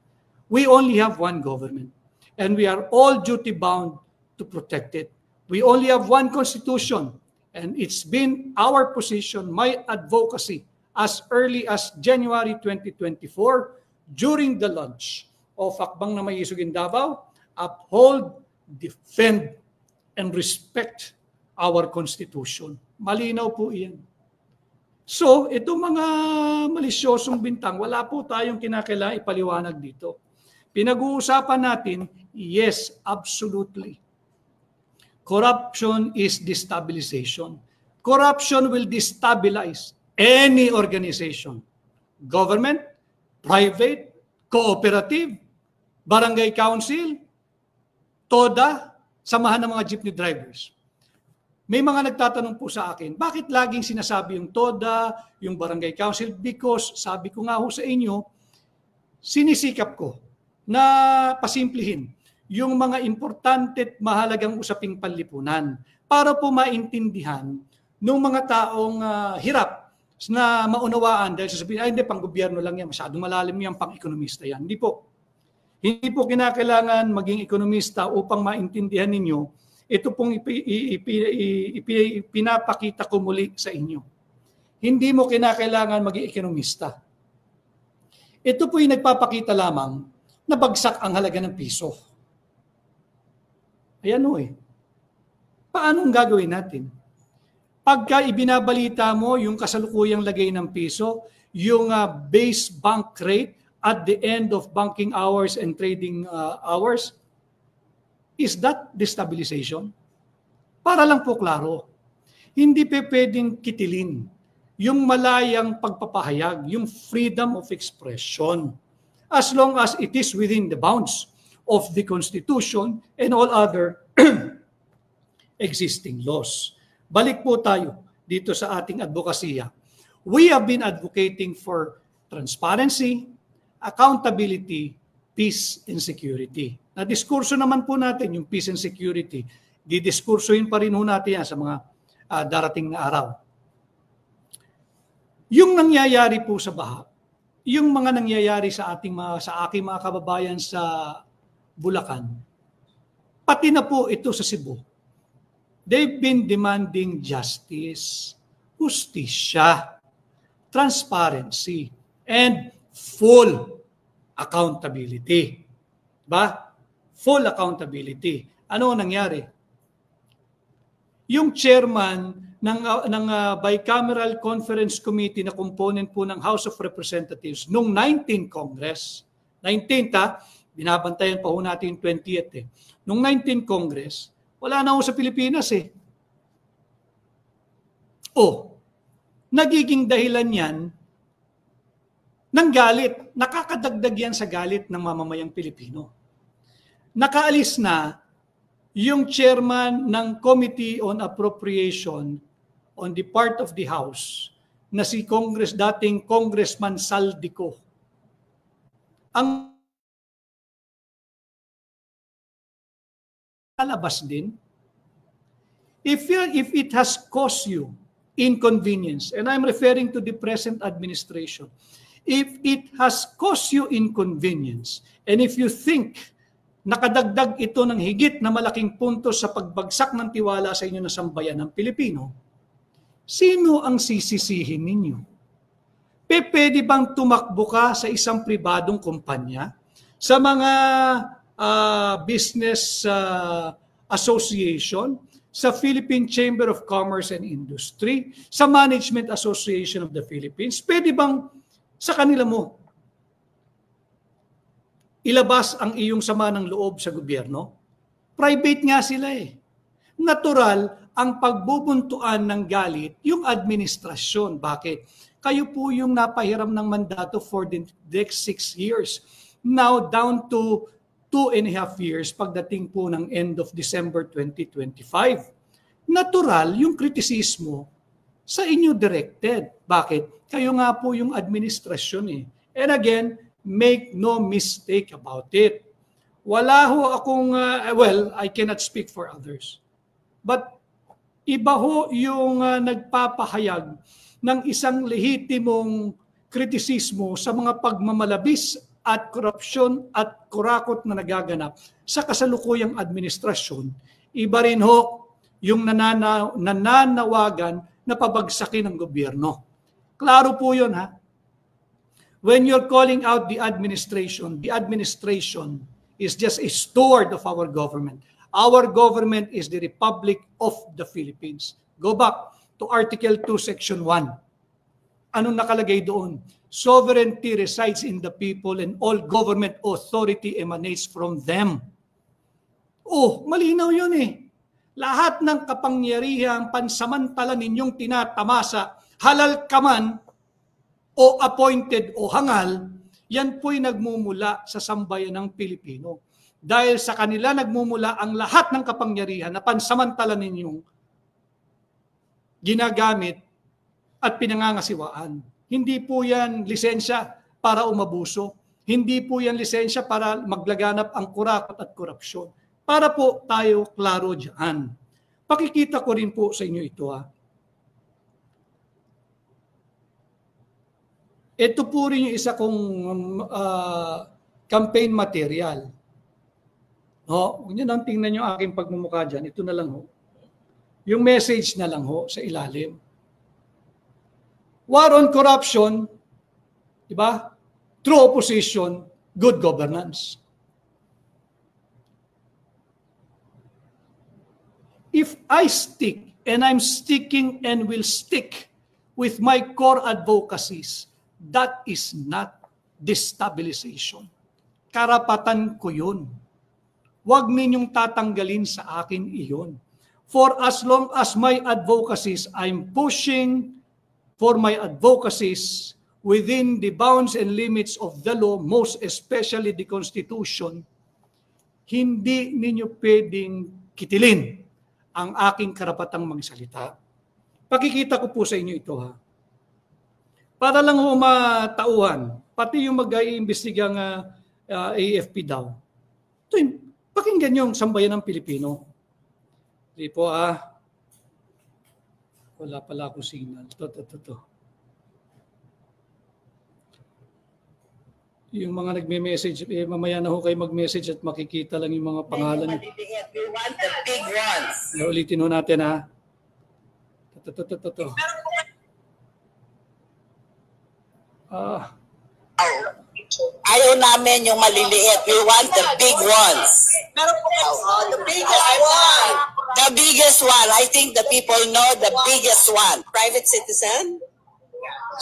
We only have one government and we are all duty-bound to protect it. We only have one constitution and it's been our position, my advocacy, as early as January 2024 during the launch of Hakbang na May Isog in Davao, uphold, defend, and respect our Constitution. Malinaw po iyan. So, itong mga malisyosong bintang, wala po tayong kinakailangan ipaliwanag dito. Pinag-uusapan natin, yes, absolutely. Corruption is destabilization. Corruption will destabilize any organization. Government, private, cooperative, barangay council, TODA, samahan ng mga jeepney drivers. May mga nagtatanong po sa akin, bakit laging sinasabi yung TODA, yung barangay council? Because, sabi ko nga ho sa inyo, sinisikap ko na pasimplihin yung mga importante at mahalagang usaping panlipunan para po maintindihan ng mga taong hirap na maunawaan dahil sasabihin, ay hindi, pang-gobyerno lang yan, masyadong malalim yan, pang-ekonomista yan. Hindi po. Hindi po kinakailangan maging ekonomista upang maintindihan ninyo. Ito pong pinapakita ko muli sa inyo. Hindi mo kinakailangan maging ekonomista. Ito po yung nagpapakita lamang na bagsak ang halaga ng piso. Ayan o Paano ang gagawin natin? Pagka ibinabalita mo yung kasalukuyang lagay ng piso, yung base bank rate at the end of banking hours and trading hours, is that destabilization? Para lang po klaro, hindi pwedeng kitilin yung malayang pagpapahayag, yung freedom of expression, as long as it is within the bounds of the Constitution and all other existing laws. Balik po tayo dito sa ating advokasya. We have been advocating for transparency, accountability, peace and security. Na diskurso naman po natin yung peace and security, didiskursohin pa rin ho natin yan sa mga darating na araw. Yung nangyayari po sa baha, yung mga nangyayari sa aking mga kababayan sa Bulacan, pati na po ito sa Cebu, they've been demanding justice, hustisya, transparency, and full accountability. Ba? Full accountability. Ano ang nangyari? Yung chairman ng Bicameral Conference Committee na component po ng House of Representatives noong 19th Congress, 19th binabantayan pa ho natin yung 20th Noong 19th Congress, wala na ho sa Pilipinas nagiging dahilan yan ng galit. Nakakadagdag yan sa galit ng mamamayang Pilipino. Nakaalis na yung chairman ng Committee on Appropriation on the part of the House na si dating Congressman Saldico. Ang lalabas din, if it has caused you inconvenience, and I'm referring to the present administration, if it has caused you inconvenience, and if you think nakadagdag ito ng higit na malaking puntos sa pagbagsak ng tiwala sa inyo na sambayan ng Pilipino, sino ang sisisihin ninyo? Pwede bang tumakbo ka sa isang pribadong kumpanya, sa mga business association, sa Philippine Chamber of Commerce and Industry, sa Management Association of the Philippines? Pwede bang sa kanila mo ilabas ang iyong sama ng loob sa gobyerno? Private nga sila Natural ang pagbubuntuan ng galit yung administrasyon. Bakit? Kayo po yung napahiram ng mandato for the next 6 years. Now down to 2.5 years pagdating po ng end of December 2025. Natural yung kritisismo sa inyo directed. Bakit? Kayo nga po yung administrasyon And again, make no mistake about it. Wala ho akong, I cannot speak for others. But Iba ho yung nagpapahayag ng isang lehitimong kritisismo sa mga pagmamalabis at korupsyon at kurakot na nagaganap sa kasalukuyang administrasyon. Iba rin ho yung nananawagan na pabagsakin ng gobyerno. Klaro po yun, ha? When you're calling out the administration is just a steward of our government. Our government is the Republic of the Philippines. Go back to Article 2, Section 1. Anong nakalagay doon? Sovereignty resides in the people and all government authority emanates from them. Oh, malinaw yun eh. Lahat ng kapangyarihang pansamantala ninyong tinatamasa, halal ka man, o appointed o hangal, yan po'y nagmumula sa sambayan ng Pilipino. Dahil sa kanila nagmumula ang lahat ng kapangyarihan na pansamantala ninyong ginagamit at pinangangasiwaan. Hindi po yan lisensya para umabuso. Hindi po yan lisensya para maglaganap ang kurakot at korupsyon. Para po tayo klaro dyan. Pakikita ko rin po sa inyo ito, ha. Ito po rin yung isa kong campaign material. Huwag nyo nang tingnan yung aking pagmumukha dyan. Ito na lang ho. Yung message na lang ho sa ilalim. War on corruption, di ba? True opposition, good governance. If I stick, and I'm sticking and will stick with my core advocacies, that is not destabilization. Karapatan ko yun. Huwag ninyong tatanggalin sa akin iyon. For as long as my advocacies, I'm pushing for my advocacies within the bounds and limits of the law, most especially the Constitution, hindi ninyo pwedeng kitilin ang aking karapatang magsalita. Pakikita ko po sa inyo ito, ha. Para lang ho matauhan, pati yung mag-iimbestigang AFP daw. Ito yung, pakinggan yung sambayan ng Pilipino. Hindi po, wala pala akong signal. Ito. Yung mga nagme-message, mamaya na ho kayo mag-message at makikita lang yung mga pangalan. We want the big ones. Ulitin ho natin, ha. Ito. Ayaw namin yung maliliit. We want the big ones. The biggest one. The biggest one. I think the people know the biggest one. Private citizen.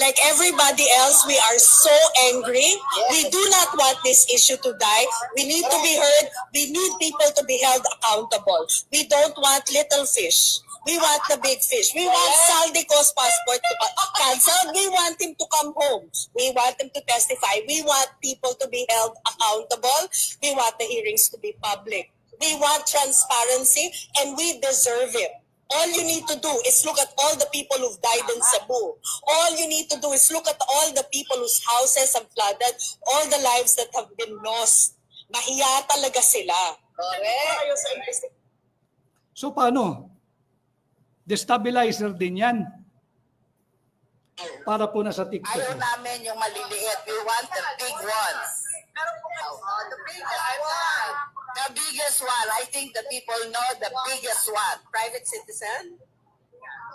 Like everybody else, we are so angry. We do not want this issue to die. We need to be heard. We need people to be held accountable. We don't want little fish. We want the big fish. We want Saldico's passport to cancel. We want him to come home. We want him to testify. We want people to be held accountable. We want the hearings to be public. We want transparency, and we deserve it. All you need to do is look at all the people who've died in Cebu. All you need to do is look at all the people whose houses have flooded, all the lives that have been lost. Mahiya talaga sila. Correct. So paano? Destabilizer din yan. Para po na sa TikTok. Ayaw namin yung maliliit. We want the big ones. The biggest one. The biggest one. I think the people know the biggest one. Private citizen.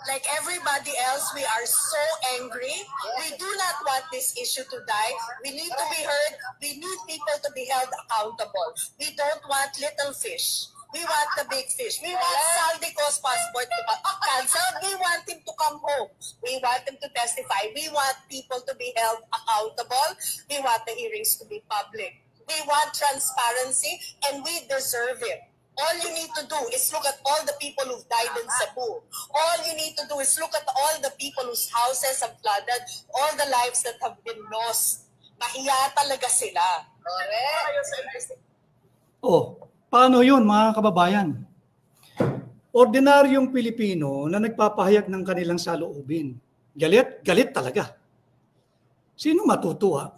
Like everybody else, we are so angry. We do not want this issue to die. We need to be heard. We need people to be held accountable. We don't want little fish. We want the big fish. We want Saldico's passport to cancel. We want him to come home. We want him to testify. We want people to be held accountable. We want the hearings to be public. We want transparency, and we deserve it. All you need to do is look at all the people who've died in Cebu. All you need to do is look at all the people whose houses have flooded, all the lives that have been lost. Mahiya talaga sila. Correct. Paano yun, mga kababayan? Ordinaryong Pilipino na nagpapahayag ng kanilang saloobin. Galit talaga. Sino matutuwa?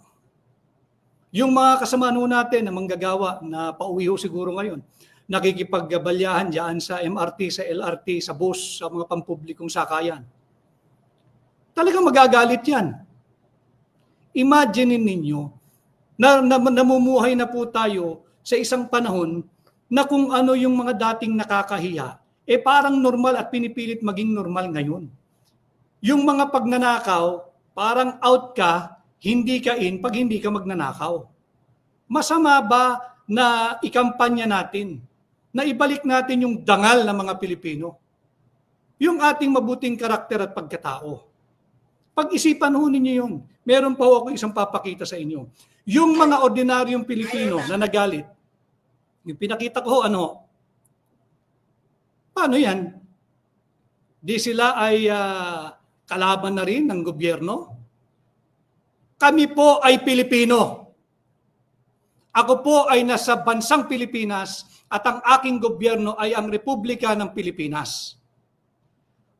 Yung mga kasama natin na manggagawa na pauwi ho siguro ngayon. nakikipaggabalyahan diyan sa MRT, sa LRT, sa bus, sa mga pampublikong sakayan. Talagang magagalit yan. Imagine ninyo na namumuhay na po tayo sa isang panahon na kung ano yung mga dating nakakahiya, parang normal at pinipilit maging normal ngayon. Yung mga pagnanakaw, parang out ka, hindi ka in pag hindi ka magnanakaw. Masama ba na ikampanya natin, na ibalik natin yung dangal ng mga Pilipino? Yung ating mabuting karakter at pagkatao. Pag-isipan ho ninyo yun. Meron pa ako isang papakita sa inyo. Yung mga ordinaryong Pilipino na nagalit, yung pinakita ko, paano yan? Di sila ay kalaban na rin ng gobyerno? Kami po ay Pilipino. Ako po ay nasa bansang Pilipinas at ang aking gobyerno ay ang Republika ng Pilipinas.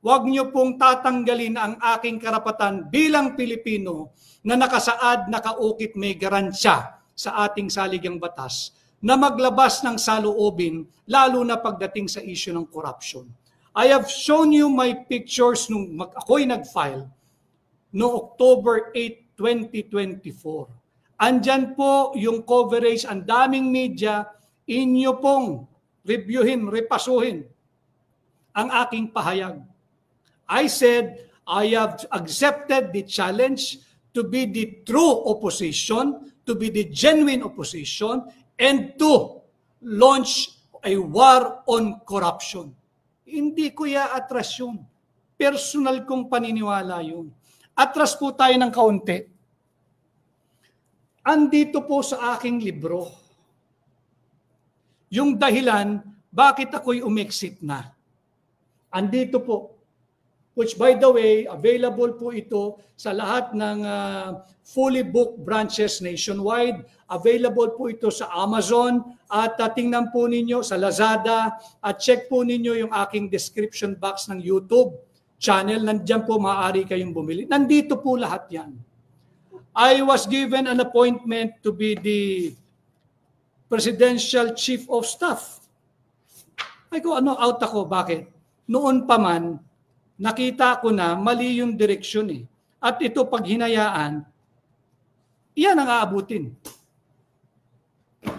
Huwag niyo pong tatanggalin ang aking karapatan bilang Pilipino na nakasaad, nakaukit, may garansya sa ating saligang batas na maglabas ng saloobin, lalo na pagdating sa issue ng corruption. I have shown you my pictures nung ako'y nag-file no October 8, 2024. Andyan po yung coverage, ang daming media, inyo pong reviewin, repasuhin ang aking pahayag. I said, I have accepted the challenge to be the true opposition, to be the genuine opposition, and to launch a war on corruption. Hindi ko atras yun. Personal kong paniniwala yun. Atras po tayo ng kaunti. Andito po sa aking libro yung dahilan bakit ako'y umexit na. Andito po. Which by the way, available po ito sa lahat ng fully booked branches nationwide. Available po ito sa Amazon at tingnan po ninyo sa Lazada at check po ninyo yung aking description box ng YouTube channel. Nandiyan po maaari kayong bumili. Nandito po lahat yan. I was given an appointment to be the Presidential Chief of Staff. Ay ko, out ako. Bakit? Noon pa man, nakita ko na mali yung direksyon eh. At ito pag hinayaan, iyan ang aabutin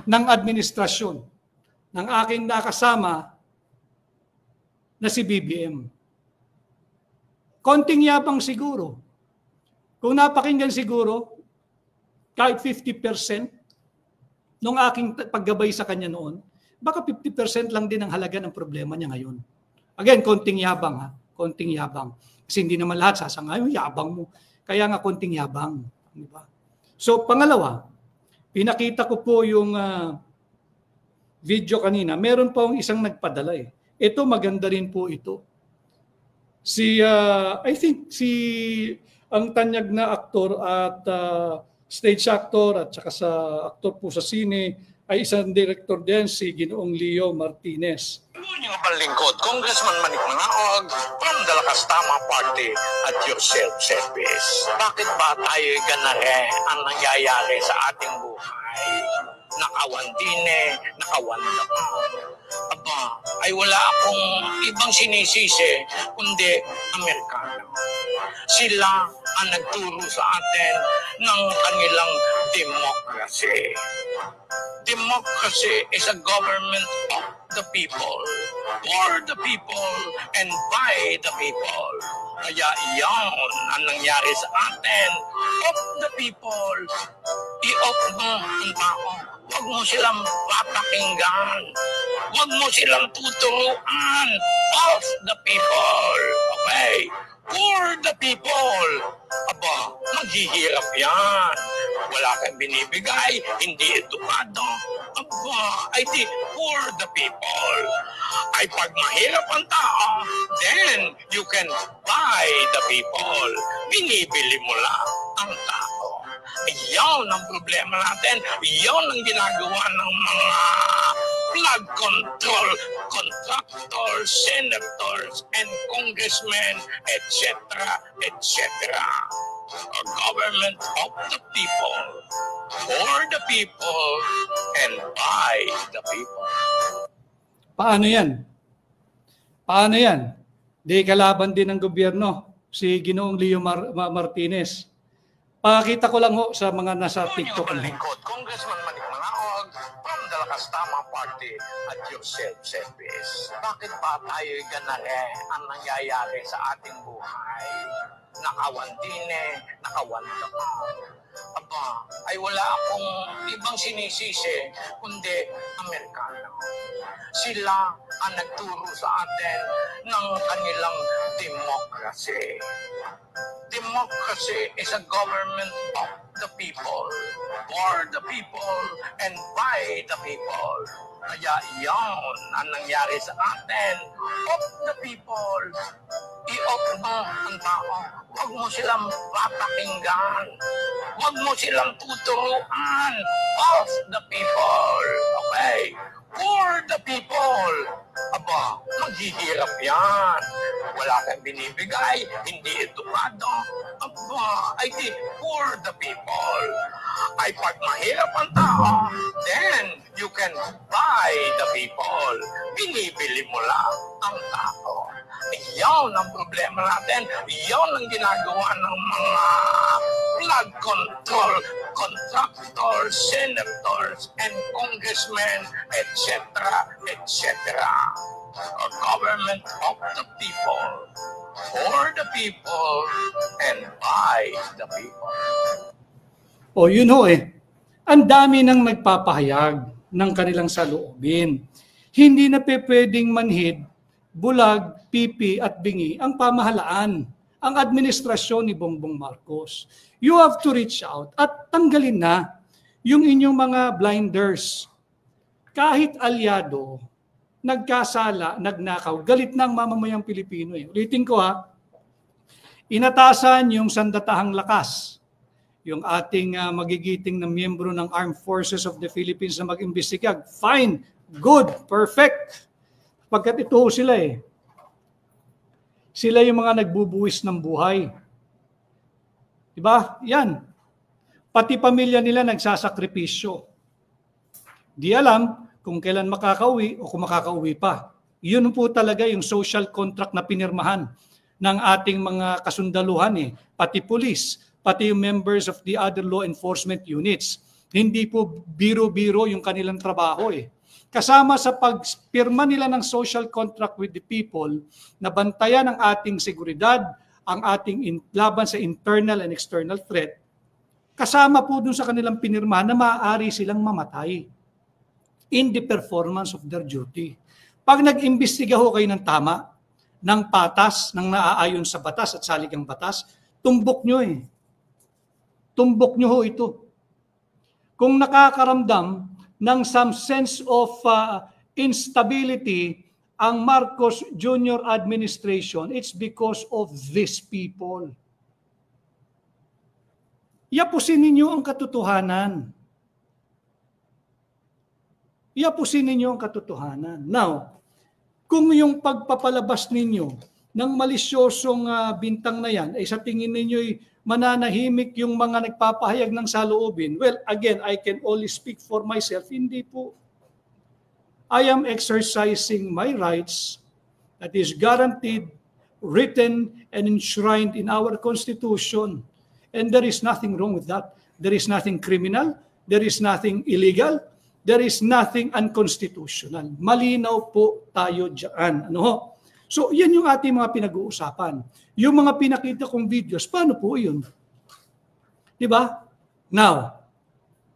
ng administrasyon ng aking nakasama na si BBM. Konting yabang siguro. Kung napakinggan siguro, kahit 50% nung aking paggabay sa kanya noon, baka 50% lang din ang halaga ng problema niya ngayon. Again, konting yabang ha. Konting yabang. Kasi hindi naman lahat sasangayon, yabang mo. Kaya nga konting yabang. Diba? So, pangalawa, pinakita ko po yung video kanina. Meron pa isang nagpadala eh. Ito, maganda rin po ito. I think ang tanyag na aktor at stage actor at saka sa aktor po sa sine ay isang director din, si Ginoong Leo Martinez. Yung lingkod, Congressman Manik Manaog from the Lakas Tama Party at your self-service. Bakit ba tayo ganare ang nangyayari sa ating buhay? Nakawandine, nakawanda. Aba, ay wala akong ibang sinisisi kundi Amerikano. Sila ang nagturo sa atin ng kanilang democracy. Democracy is a government of the people, for the people, and by the people. Kaya iyon ang nangyari sa atin, of the people. I-off mo ang tao. Huwag mo silang papakinggan. Huwag mo silang tuturuan. Of the people. Okay? For the people. Aba, maghihirap yan. Wala kang binibigay, hindi edukado. Aba, ay di for the people. Ay pag mahirap ang tao, then you can buy the people. Binibili mo lang ang tao. Iyon ang problema natin. Iyon ang ginagawa ng mga flood control contractors, senators, and congressmen, etc., etc. A government of the people, for the people, and by the people. Paano yan? Paano yan? Di kalaban din ng gobyerno si Ginoong Leo Martinez. Pakita ko lang ho sa mga nasa TikTok na. Congressman Manik Manaog from the Lakas Tama Party at yourself, Sepis. Bakit ba tayo ganare ang nangyayari sa ating buhay? Nakawandine, nakawanda pa. Aba, ay wala akong ibang sinisisi kundi Amerikano. Sila ang nagturo sa atin ng kanilang democracy. Democracy is a government of the people, for the people, and by the people. Kaya iyon ang nangyari sa atin, of the people. I-off mo ang tao. Huwag mo silang papakinggan. Huwag mo silang tuturuan. Of the people. Okay? For the people. Aba, maghihirap yan. Wala kang binibigay, hindi edukado. Aba, I think for the people. Ay pag mahirap ang tao, then you can buy the people. Binibili mo lang ang tao. Iyon ang problema natin. Iyon ang ginagawa ng mga flood control contractors, senators, and congressmen, etc., etc. A government of the people, for the people, and by the people. O yun ho eh. Ang dami nang nagpapahayag ng kanilang saloobin. Hindi na pwedeng manhid, bulag, pipi at bingi ang pamahalaan, ang administrasyon ni Bongbong Marcos. You have to reach out at tanggalin na yung inyong mga blinders. Kahit alyado, nagkasala, nagnakaw, galit na ang mamamayang Pilipino. Ulitin ko ha, inatasan yung sandatahang lakas, yung ating magigiting na miyembro ng Armed Forces of the Philippines na mag-imbestiga. Fine, good, perfect. Pagkat ito sila eh. Sila yung mga nagbubuwis ng buhay. Diba? Yan. Pati pamilya nila nagsasakripisyo. Di alam kung kailan makakauwi o kung makakauwi pa. Yun po talaga yung social contract na pinirmahan ng ating mga kasundaluhan eh. Pati police, pati yung members of the other law enforcement units. Hindi po biro-biro yung kanilang trabaho eh. Kasama sa pagpirma nila ng social contract with the people na bantayan ang ating seguridad, ang ating laban sa internal and external threat, kasama po dun sa kanilang pinirmahan na maaari silang mamatay in the performance of their duty. Pag nag-imbestiga ho kayo ng tama, ng patas, ng naaayon sa batas at saligang batas, tumbok nyo eh. Tumbok nyo ho ito. Kung nakakaramdam ng some sense of instability ang Marcos Jr. administration, it's because of these people. Yapusin ninyo ang katotohanan. Yapusin ninyo ang katotohanan. Now, kung yung pagpapalabas ninyo ng malisyosong bintang na yan, ay sa tingin ninyo'y mananahimik yung mga nagpapahayag ng saloobin, well, again, I can only speak for myself. Hindi po. I am exercising my rights that is guaranteed, written, and enshrined in our Constitution. And there is nothing wrong with that. There is nothing criminal. There is nothing illegal. There is nothing unconstitutional. Malinaw po tayo dyan. Ano? So, yan yung ating mga pinag-uusapan. Yung mga pinakita kong videos, paano po yun? Diba? Now,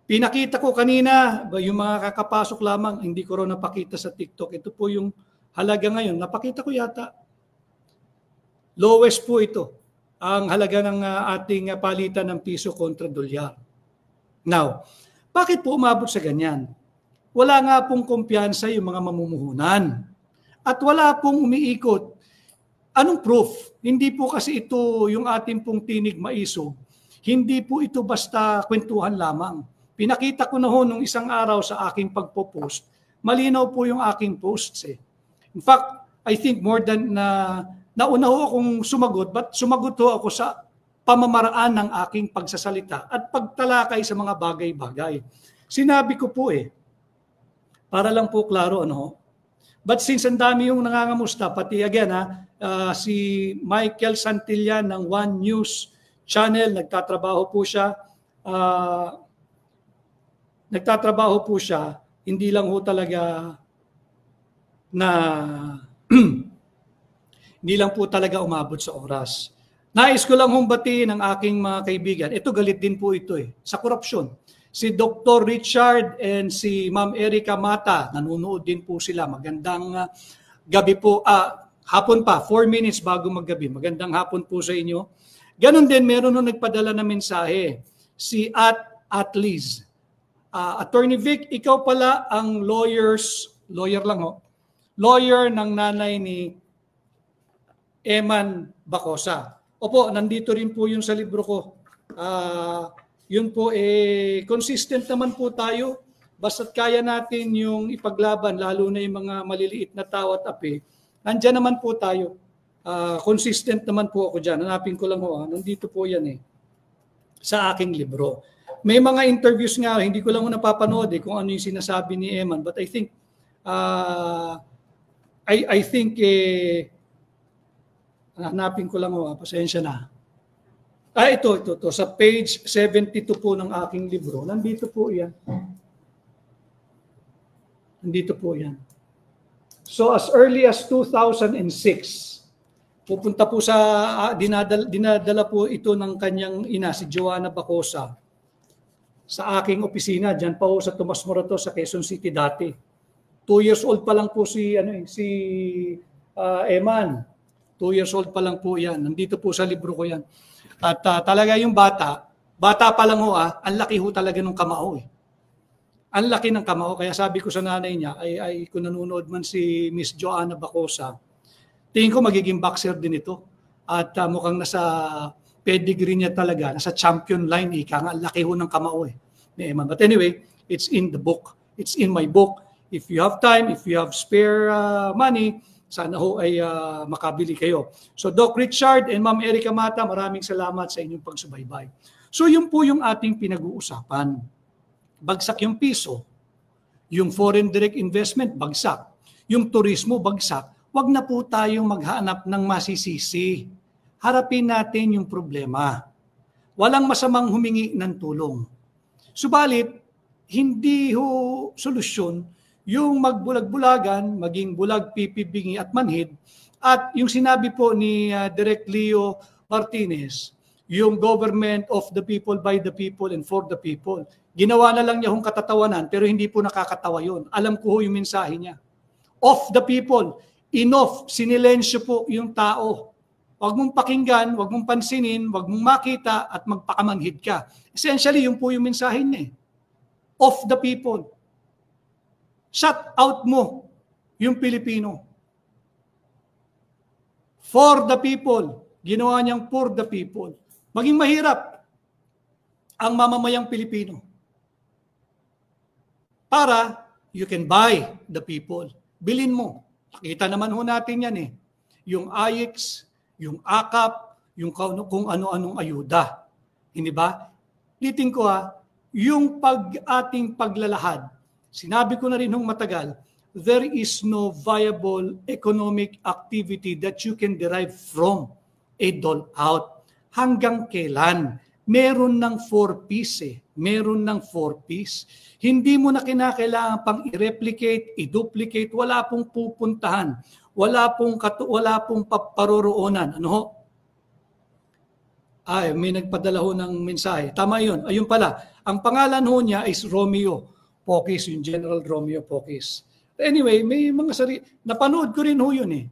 pinakita ko kanina, yung mga kakapasok lamang, hindi ko rin napakita sa TikTok. Ito po yung halaga ngayon. Napakita ko yata. Lowest po ito. Ang halaga ng ating palitan ng piso kontra dolyar. Now, bakit po umabot sa ganyan? Wala nga pong kumpiyansa yung mga mamumuhunan. At wala pong umiikot. Anong proof? Hindi po kasi ito yung ating pong tinig maisog. Hindi po ito basta kwentuhan lamang. Pinakita ko na ho nung isang araw sa aking pagpo-post. Malinaw po yung aking posts eh. In fact, I think more than nauna ho akong sumagot, but sumagot ho ako sa pamamaraan ng aking pagsasalita at pagtalakay sa mga bagay-bagay. Sinabi ko po eh, para lang po klaro ano, But since ang dami yung nangangamusta, pati again si Michael Santillan ng One News Channel, nagtatrabaho po siya, hindi lang ho talaga na hindi lang po talaga umabot sa oras. Nais ko lang humbatiin ng aking mga kaibigan. Ito galit din po ito sa korupsyon. Si Dr. Richard and si Ma'am Erica Mata, nanonood din po sila. Magandang gabi po. Hapon pa, 4 minutes bago maggabi. Magandang hapon po sa inyo. Ganon din, meron nung nagpadala na mensahe. Si Atliz. Attorney Vic, ikaw pala ang lawyer ng nanay ni Eman Bacosa. Opo, nandito rin po yun sa libro ko. Yun po, consistent naman po tayo. Basta't kaya natin yung ipaglaban, lalo na yung mga maliliit na tao at api. Nandiyan naman po tayo. Consistent naman po ako dyan. Hanapin ko lang ho. Nandito po yan sa aking libro. May mga interviews nga, hindi ko lang napapanood kung ano yung sinasabi ni Eman. But I think, hanapin ko lang pasensya na. Ito. Sa page 72 po ng aking libro. Nandito po yan. So as early as 2006, pupunta po dinadala po ito ng kanyang ina, si Joanna Bacosa, sa aking opisina, dyan pa sa Tomas Morato sa Quezon City dati. 2 years old pa lang po si Eman. 2 years old pa lang po yan. Nandito po sa libro ko yan. At talaga yung bata pa lang ang laki ho talaga ng kamao Ang laki ng kamao. Kaya sabi ko sa nanay niya, ay kung nanonood man si Miss Joanna Bacosa, tingin ko magiging boxer din ito. At mukhang nasa pedigree niya talaga, nasa champion line ang laki ho ng kamao ni Eman. But anyway, it's in the book. It's in my book. If you have time, if you have spare money, sana ho ay makabili kayo. So Doc Richard and Ma'am Erica Mata, maraming salamat sa inyong pagsubaybay. So yun po yung ating pinag-uusapan. Bagsak yung piso. Yung foreign direct investment, bagsak. Yung turismo, bagsak. Huwag na po tayong maghanap ng masisisi. Harapin natin yung problema. Walang masamang humingi ng tulong. Subalit, hindi ho solusyon yung magbulag-bulagan, maging bulag, pipibingi at manhid. At yung sinabi po ni Direk Leo Martinez, yung government of the people, by the people, and for the people. Ginawa na lang niya yung katatawanan, pero hindi po nakakatawa yun. Alam ko yung mensahe niya. Of the people, enough, sinilensyo po yung tao. Huwag mong pakinggan, huwag mong pansinin, huwag mong makita at magpakamanhid ka. Essentially, yun po yung mensahe niya. Of the people. Shut out mo yung Pilipino. For the people. Ginawa niyang for the people. Maging mahirap ang mamamayang Pilipino. Para you can buy the people. Bilin mo. Nakita naman ho natin yan Yung AIX, yung AKAP, yung kung ano-anong ayuda. Hindi ba? Liting ko yung ating paglalahad. Sinabi ko na rin matagal, there is no viable economic activity that you can derive from a dole out. Hanggang kailan? Meron ng 4Ps Meron ng 4Ps. Hindi mo na kinakailangan pang i-replicate, i-duplicate, wala pong pupuntahan. Wala pong paroroonan. Ano ho? May nagpadala ho ng mensahe. Tama yun. Ayun pala. Ang pangalan ho niya is Romeo Pocis, yung General Romeo Pocis. Anyway, may mga napanood ko rin ho yun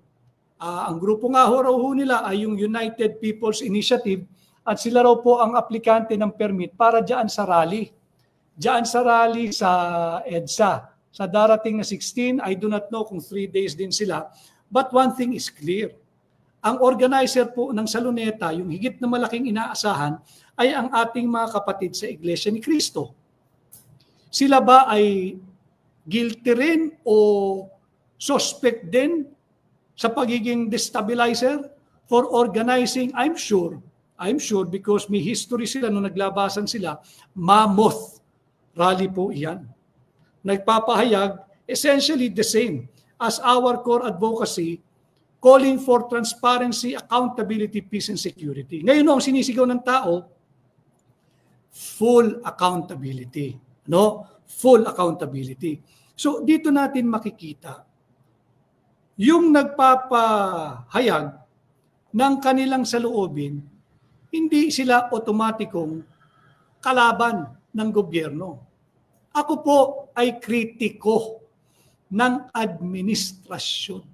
Ang grupo nga raw ho nila ay yung United People's Initiative at sila raw po ang aplikante ng permit para dyan sa rally. Dyan sa rally sa EDSA. Sa darating na 16, I do not know kung 3 days din sila. But one thing is clear. Ang organizer po ng Saloneta, yung higit na malaking inaasahan, ay ang ating mga kapatid sa Iglesia ni Cristo. Sila ba ay guilty rin o suspect din sa pagiging destabilizer for organizing? I'm sure because may history sila nung naglabasan sila, Mammoth rally po iyan. Nagpapahayag essentially the same. as our core advocacy, calling for transparency, accountability, peace, and security. Ngayon ang sinisigaw ng tao, full accountability. No? Full accountability. So dito natin makikita yung nagpapahayag ng kanilang saloobin, hindi sila otomatikong kalaban ng gobyerno. Ako po ay kritiko ng administrasyon.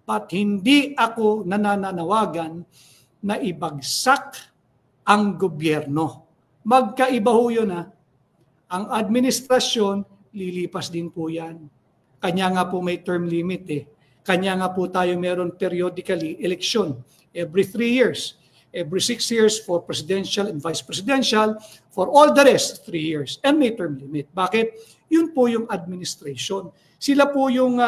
Pat hindi ako nananawagan na ibagsak ang gobyerno. Magkaiba ho yun ha. Ang administrasyon, lilipas din po yan. Kanya nga po may term limit eh. Kanya nga po tayo meron periodically election every 3 years. Every 6 years for presidential and vice presidential. For all the rest, 3 years. And may term limit. Bakit? Yun po yung administration. Sila po yung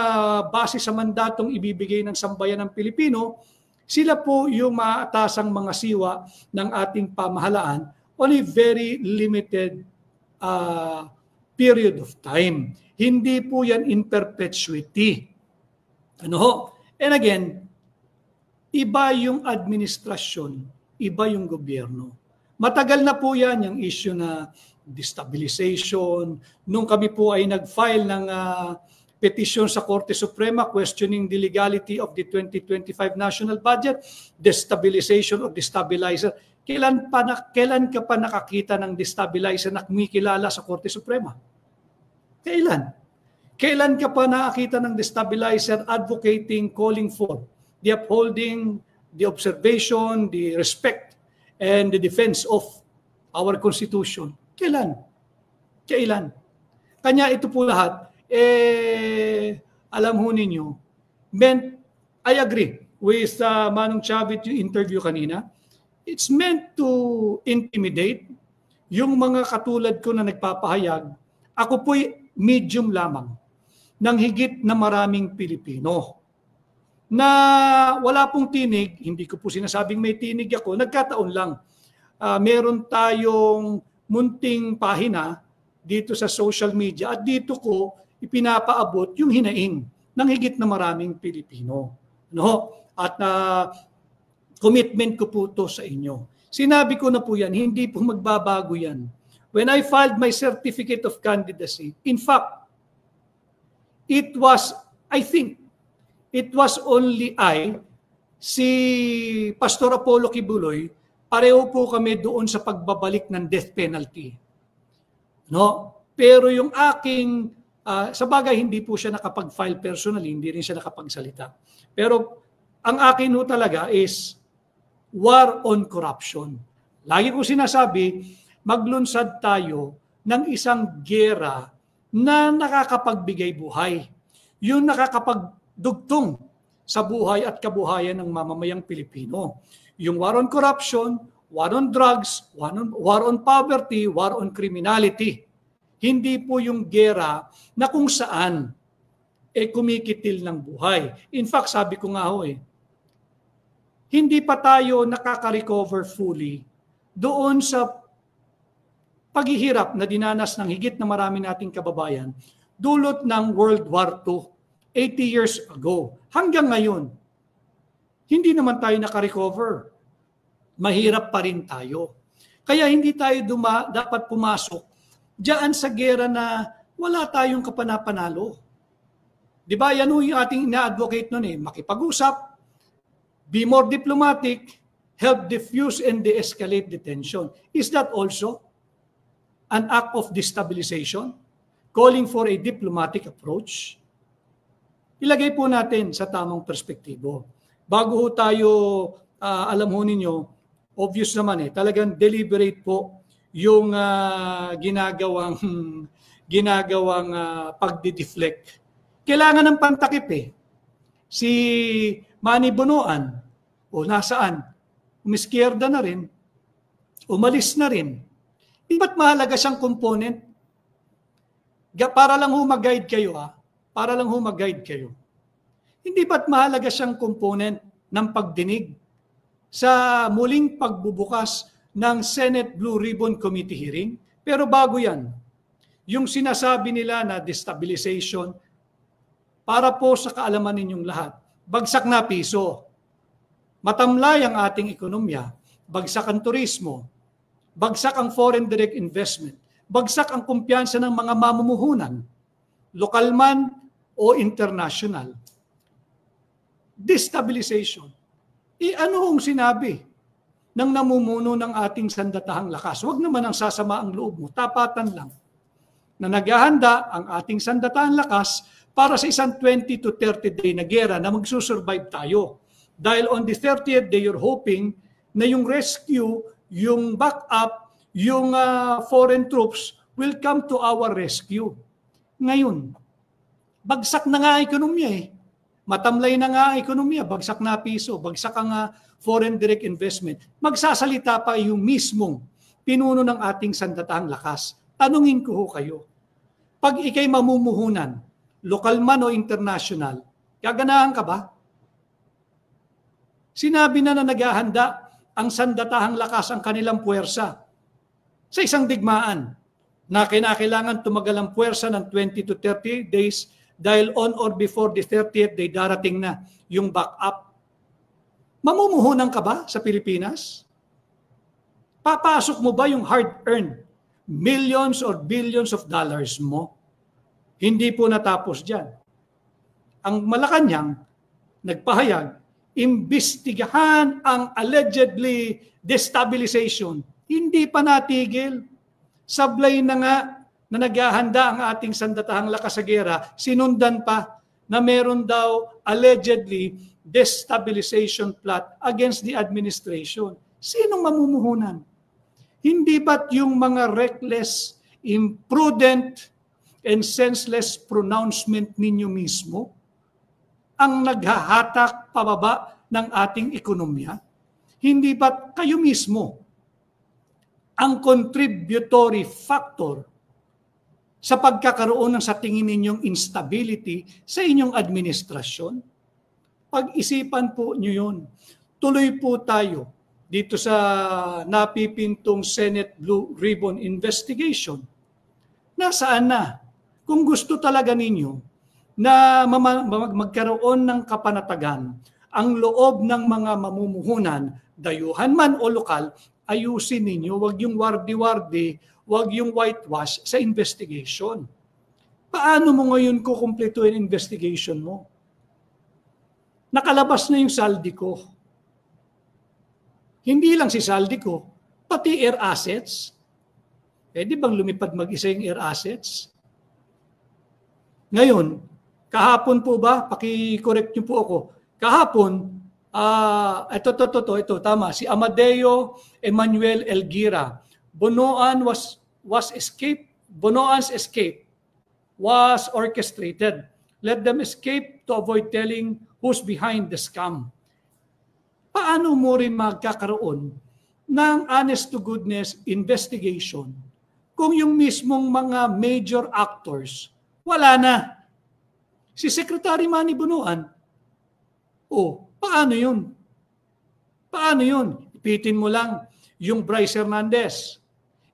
base sa mandatong ibibigay ng sambayan ng Pilipino. Sila po yung maatasang mga siwa ng ating pamahalaan on a very limited period of time. Hindi po yan in perpetuity. Ano? And again, iba yung administrasyon, iba yung gobyerno. Matagal na po yan yung issue na destabilization. Nung kami po ay nag-file ng petition sa Korte Suprema questioning the legality of the 2025 national budget, destabilization or destabilizer. Kailan ka pa nakakita ng destabilizer na kumikilala sa Korte Suprema? Kailan? Kailan ka pa nakakita ng destabilizer advocating, calling for the upholding, the observation, the respect, and the defense of our Constitution? Kailan? Kailan? Kanya ito po lahat, alam ho ninyo, I agree with Manong Chavit yung interview kanina. It's meant to intimidate yung mga katulad ko na nagpapahayag. Ako po'y medium lamang ng higit na maraming Pilipino na wala pong tinig, hindi ko po sinasabing may tinig ako, nagkataon lang. Meron tayong munting pahina dito sa social media at dito ko ipinapaabot yung hinaing ng higit na maraming Pilipino. No? At commitment ko po to sa inyo. Sinabi ko na po yan, hindi po magbabago yan. When I filed my certificate of candidacy, in fact, it was only si Pastor Apollo Kibuloy, pareho po kami doon sa pagbabalik ng death penalty. No? Pero yung aking, sa bagay hindi po siya nakapag-file personally, hindi rin siya nakapagsalita. Pero ang akin ho talaga is war on corruption. Lagi ko sinasabi, maglunsad tayo ng isang gera na nakakapagbigay buhay. Yung nakakapagdugtong sa buhay at kabuhayan ng mamamayang Pilipino. Yung war on corruption, war on drugs, war on poverty, war on criminality. Hindi po yung gera na kung saan kumikitil ng buhay. In fact, sabi ko nga ho hindi pa tayo nakaka-recover fully doon sa paghihirap na dinanas ng higit na marami nating kababayan dulot ng World War II 80 years ago. Hanggang ngayon, hindi naman tayo naka-recover. Mahirap pa rin tayo. Kaya hindi tayo dapat pumasok diyan sa gera na wala tayong kapanapanalo. Di ba? Yan yung ating ina-advocate nun makipag-usap, be more diplomatic, help diffuse and de-escalate the tension. Is that also an act of destabilization? Calling for a diplomatic approach? Ilagay po natin sa tamang perspektibo. Bago tayo, alam ho ninyo, obvious naman talagang deliberate po yung ginagawang pagdi-deflect. Kailangan ng pantakip Si Manny Bonoan, nasaan? Umiskierda na rin, umalis na rin. Ba't mahalaga siyang component? Para lang mag-guide kayo Para lang mag-guide kayo. Hindi ba't mahalaga siyang component ng pagdinig sa muling pagbubukas ng Senate Blue Ribbon Committee hearing? Pero bago yan, yung sinasabi nila na destabilization, para po sa kaalaman ninyong lahat, bagsak na piso. Matamlay ang ating ekonomiya, bagsak ang turismo, bagsak ang foreign direct investment, bagsak ang kumpiyansa ng mga mamumuhunan, lokal man o international. Destabilization. Ano ang sinabi ng namumuno ng ating sandatahang lakas? Huwag naman ang sasama ang loob mo, tapatan lang. Na naghahanda ang ating sandatahang lakas para sa isang 20 to 30 day na gera na magsusurvive tayo. Dahil on the 30th day, you're hoping na yung rescue, yung backup, yung foreign troops will come to our rescue. Ngayon, bagsak na nga ang ekonomiya eh. Matamlay na nga ang ekonomiya, bagsak na piso, bagsak ang foreign direct investment. Magsasalita pa yung mismong pinuno ng ating sandatahang lakas. Tanungin ko ho kayo, pag ikay mamumuhunan, lokal man o international, gaganahan ka ba? Sinabi na naghahanda ang sandatahang lakas ang kanilang puwersa sa isang digmaan na kinakailangan tumagal ang puwersa ng 20 to 30 days dahil on or before the 30th day darating na yung backup. Mamumuhunan ka ba sa Pilipinas? Papasok mo ba yung hard-earned millions or billions of dollars mo? Hindi po natapos dyan. Ang Malacanang nagpahayag, imbestigahan ang allegedly destabilization. Hindi pa natigil. Sablay na nga na naghahanda ang ating sandatahang lakas sa gera, sinundan pa na meron daw allegedly destabilization plot against the administration. Sinong mamumuhunan? Hindi ba't yung mga reckless, imprudent, and senseless pronouncement ninyo mismo ang naghahatak pababa ng ating ekonomiya? Hindi ba't kayo mismo ang contributory factor sa pagkakaroon ng sa tingin ninyong instability sa inyong administrasyon? Pag-isipan po nyo yun. Tuloy po tayo dito sa napipintong Senate Blue Ribbon Investigation. Nasaan na? Kung gusto talaga ninyo na magkaroon ng kapanatagan ang loob ng mga mamumuhunan, dayuhan man o lokal, ayusin ninyo, wag yung wardi-wardi, wag yung whitewash sa investigation. Paano mo ngayon kukumpletuhin investigation mo? Nakalabas na yung saldi ko. Hindi lang si saldi ko, pati air assets. Pwede bang lumipad mag-isa yung air assets? Ngayon, kahapon po ba, paki-correct niyo po ako, kahapon, ito, tama, si Amadeo Emmanuel Elguira, Bonoan's escape was orchestrated. Let them escape to avoid telling who's behind the scam. Paano mo rin magkakaroon ng honest to goodness investigation kung yung mismong mga major actors wala na? Si Secretary Manny Bonoan, paano yun? Paano yun? Ipitin mo lang yung Bryce Hernandez.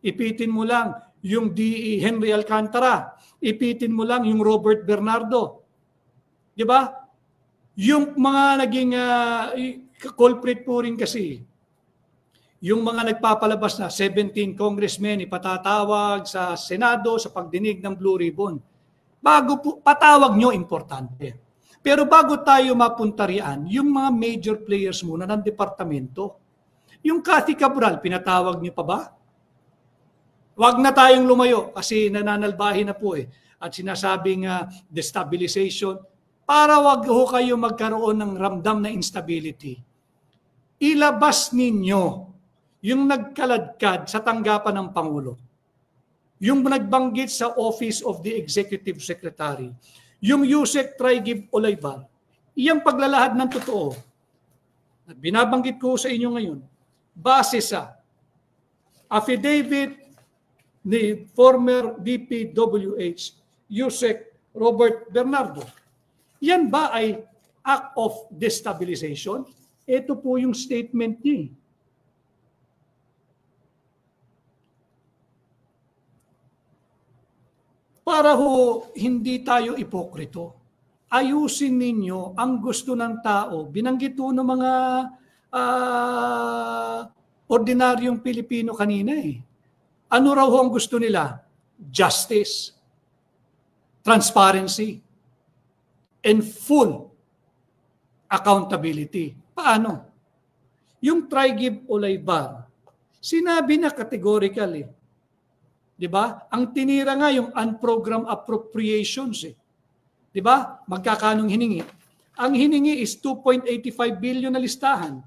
Ipitin mo lang yung DE Henry Alcantara. Ipitin mo lang yung Robert Bernardo. Di ba? Yung mga naging culprit po rin kasi, yung mga nagpapalabas na 17 congressmen ipatatawag sa Senado sa pagdinig ng Blue Ribbon. Bago po, patawag nyo, importante. Pero bago tayo mapunta riyan, yung mga major players muna ng departamento. Yung Cathy Cabral, pinatawag nyo pa ba? Huwag na tayong lumayo kasi nananalbahin na po at sinasabing destabilization para wag ho kayo magkaroon ng ramdam na instability. Ilabas ninyo yung nagkaladkad sa tanggapan ng Pangulo. Yung nagbanggit sa Office of the Executive Secretary, yung Yusek Traigib Olaybar, iyang paglalahad ng totoo, binabanggit ko sa inyo ngayon, base sa affidavit ni former DPWH Yusek Robert Bernardo. Yan ba ay act of destabilization? Ito po yung statement niya. Para ho hindi tayo ipokrito. ayusin ninyo ang gusto ng tao. Binanggit po ng mga ordinaryong Pilipino kanina eh. Ano raw ho ang gusto nila? Justice, transparency, and full accountability. Paano? Yung try, give, o bar, sinabi na categorically. Di ba? Ang tinira nga yung unprogrammed appropriations eh. Di ba? Magkakanong hiningi? Ang hiningi is 2.85 billion na listahan.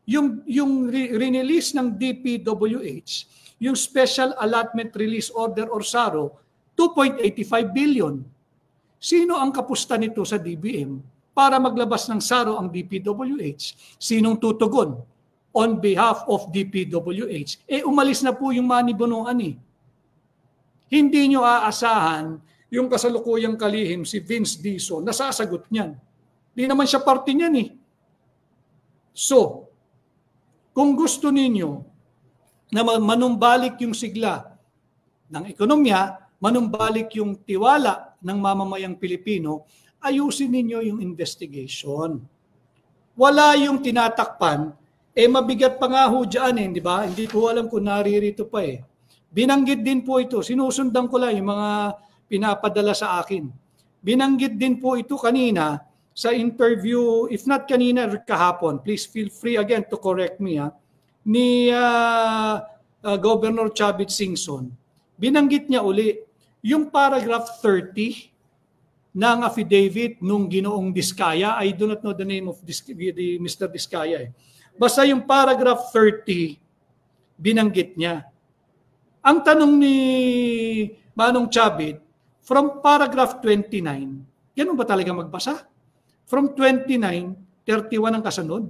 Yung release ng DPWH, yung Special Allotment Release Order or SARO, 2.85 billion. Sino ang kapusta nito sa DBM para maglabas ng SARO ang DPWH? Sinong tutugon on behalf of DPWH? Umalis na po yung manibunuan eh. Hindi nyo aasahan yung kasalukuyang kalihim si Vince Dizon, nasasagot niyan. Di naman siya parte niyan eh. So, kung gusto ninyo na manumbalik yung sigla ng ekonomiya, manumbalik yung tiwala ng mamamayang Pilipino, ayusin ninyo yung investigation. Wala yung tinatakpan, mabigat pa nga ho dyan di ba? Hindi ko alam kung naririto pa eh. Binanggit din po ito, sinusundan ko lang yung mga pinapadala sa akin. Binanggit din po ito kanina sa interview, if not kanina, kahapon. Please feel free again to correct me ni Governor Chavit Singson. Binanggit niya uli yung paragraph 30 ng affidavit nung Ginoong Diskaya. I do not know the name of Mr. Diskaya. Basta yung paragraph 30, binanggit niya. Ang tanong ni Manong Chavit, from paragraph 29, ganun ba talaga magbasa? From 29, 31 ang kasunod.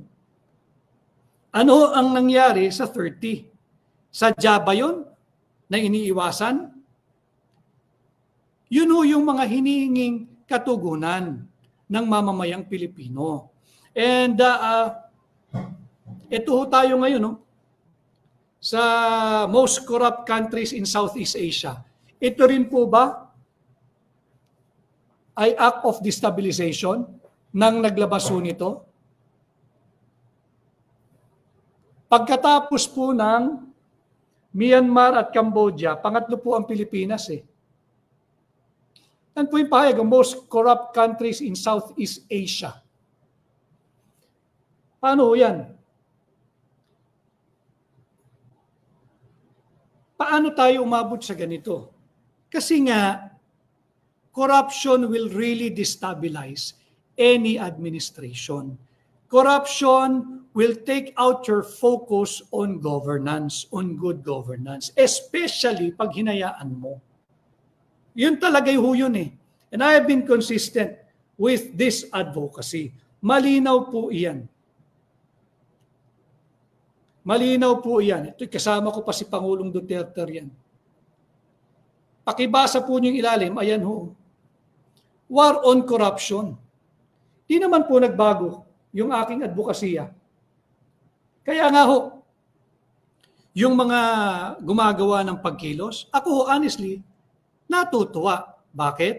Ano ang nangyari sa 30? Sadya ba yun na iniiwasan? Yun ho yung mga hinihinging katugunan ng mamamayang Pilipino. And ito ho tayo ngayon sa most corrupt countries in Southeast Asia. Ito rin po ba ay act of destabilization nang naglabas po nito? Pagkatapos po ng Myanmar at Cambodia, pangatlo po ang Pilipinas eh. Yan po yung pahayag, ang most corrupt countries in Southeast Asia. Paano yan? Paano tayo umabot sa ganito? Kasi nga, corruption will really destabilize any administration. Corruption will take out your focus on governance, on good governance, especially pag hinayaan mo. Yun talaga yun eh. And I have been consistent with this advocacy. Malinaw po iyan. Malinaw po iyan. Ito, kasama ko pa si Pangulong Duterte yan. Pakibasa po niyong ilalim, ayan ho. War on corruption. Di naman po nagbago yung aking advokasya. Kaya nga ho, yung mga gumagawa ng pagkilos, ako ho, honestly, natutuwa. Bakit?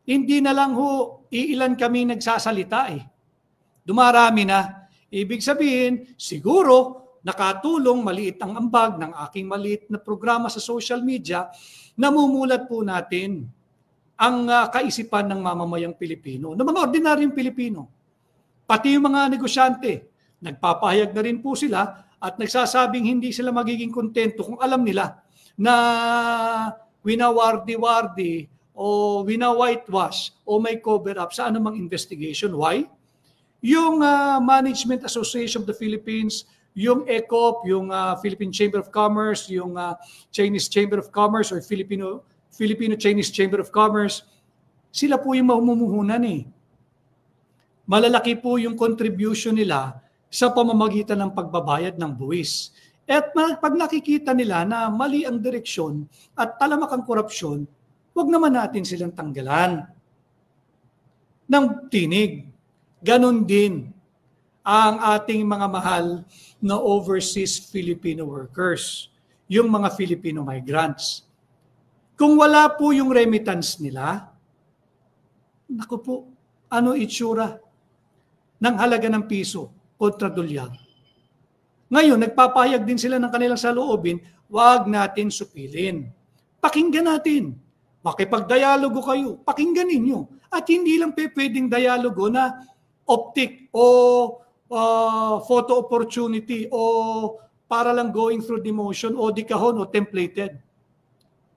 Hindi na lang ho, iilan kami nagsasalita eh. Dumarami na. Ibig sabihin, siguro, nakatulong, maliit ang ambag ng aking maliit na programa sa social media, namumulat po natin ang kaisipan ng mamamayang Pilipino, ng mga ordinaryong Pilipino. Pati yung mga negosyante, nagpapahayag na rin po sila at nagsasabing hindi sila magiging kontento kung alam nila na winawardi-wardi o wina-whitewash o may cover-up sa anumang investigation. Why? Yung Management Association of the Philippines, yung ECOP, yung Philippine Chamber of Commerce, yung Chinese Chamber of Commerce or Filipino-Chinese Chamber of Commerce, sila po yung mamumuhunan eh. Malalaki po yung contribution nila sa pamamagitan ng pagbabayad ng buwis. At pag nakikita nila na mali ang direksyon at talamak ang korupsyon, huwag naman natin silang tanggalan ng tinig. Ganon din ang ating mga mahal na overseas Filipino workers, yung mga Filipino migrants. Kung wala po yung remittance nila, naku po, ano itsura ng halaga ng piso kontra dolyar. Ngayon, nagpapahayag din sila ng kanilang saloobin, wag natin supilin. Pakinggan natin. Makipagdialogo kayo, pakinggan ninyo. At hindi lang pwedeng dialogo na optic o photo opportunity o para lang going through the motion o di kahon o templated.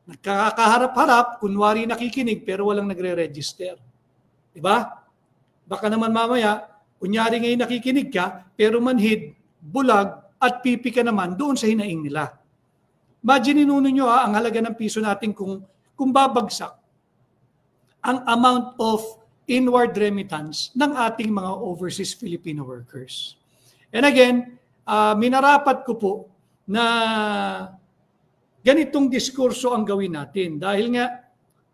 Nagkakaharap-harap, kunwari nakikinig pero walang nagre-register. Diba? Baka naman mamaya, kunyari ngayon nakikinig ka, pero manhid, bulag, at pipi ka naman doon sa hinaing nila. Imagine ninuno nyo ang halaga ng piso natin kung babagsak ang amount of inward remittance ng ating mga overseas Filipino workers. And again, minarapat ko po na ganitong diskurso ang gawin natin. Dahil nga,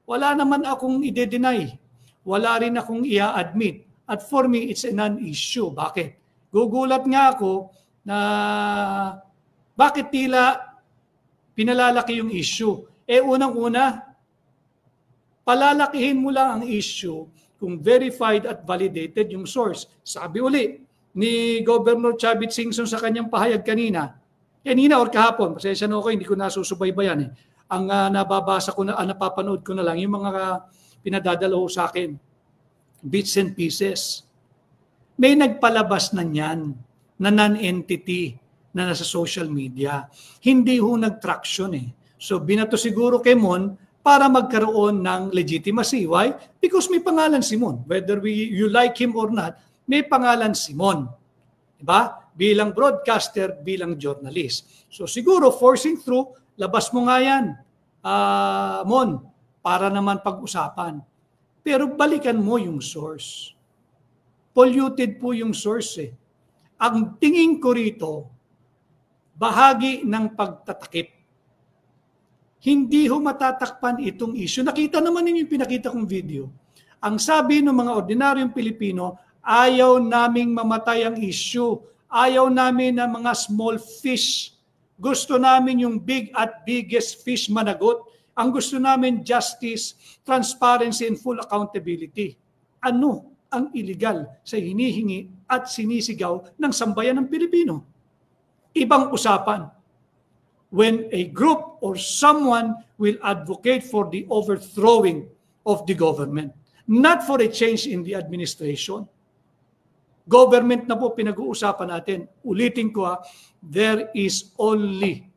wala naman akong ide-deny. Wala rin akong i-admit. At for me, it's a non-issue. Bakit? Gugulat nga ako na bakit tila pinalalaki yung issue. Unang-una, palalakihin mo lang ang issue kung verified at validated yung source. Sabi uli ni Governor Chavit Singson sa kanyang pahayag kanina or kahapon, pasensya na ako, hindi ko nasusubaybayan. Ang nababasa ko na, napapanood ko na lang, yung mga pinadadala ho sa akin, bits and pieces. May nagpalabas na niyan na non-entity na nasa social media. Hindi ho nag-traction So binato siguro kay Mon para magkaroon ng legitimacy. Why? Because may pangalan si Mon. Whether you like him or not, may pangalan si Mon. Diba? Bilang broadcaster, bilang journalist. So siguro forcing through, labas mo nga yan, Mon, para naman pag-usapan. Pero balikan mo yung source. Polluted po yung source Ang tingin ko rito, bahagi ng pagtatakip. Hindi ho matatakpan itong issue. Nakita naman ninyo yung pinakita kong video. Ang sabi ng mga ordinaryong Pilipino, ayaw naming mamatay ang issue. Ayaw namin ng mga small fish. Gusto namin yung big at biggest fish managot. Ang gusto namin justice, transparency, and full accountability. Ano ang illegal sa hinihingi at sinisigaw ng sambayan ng Pilipino? Ibang usapan. When a group or someone will advocate for the overthrowing of the government, not for a change in the administration. Government na po pinag-uusapan natin. Ulitin ko there is only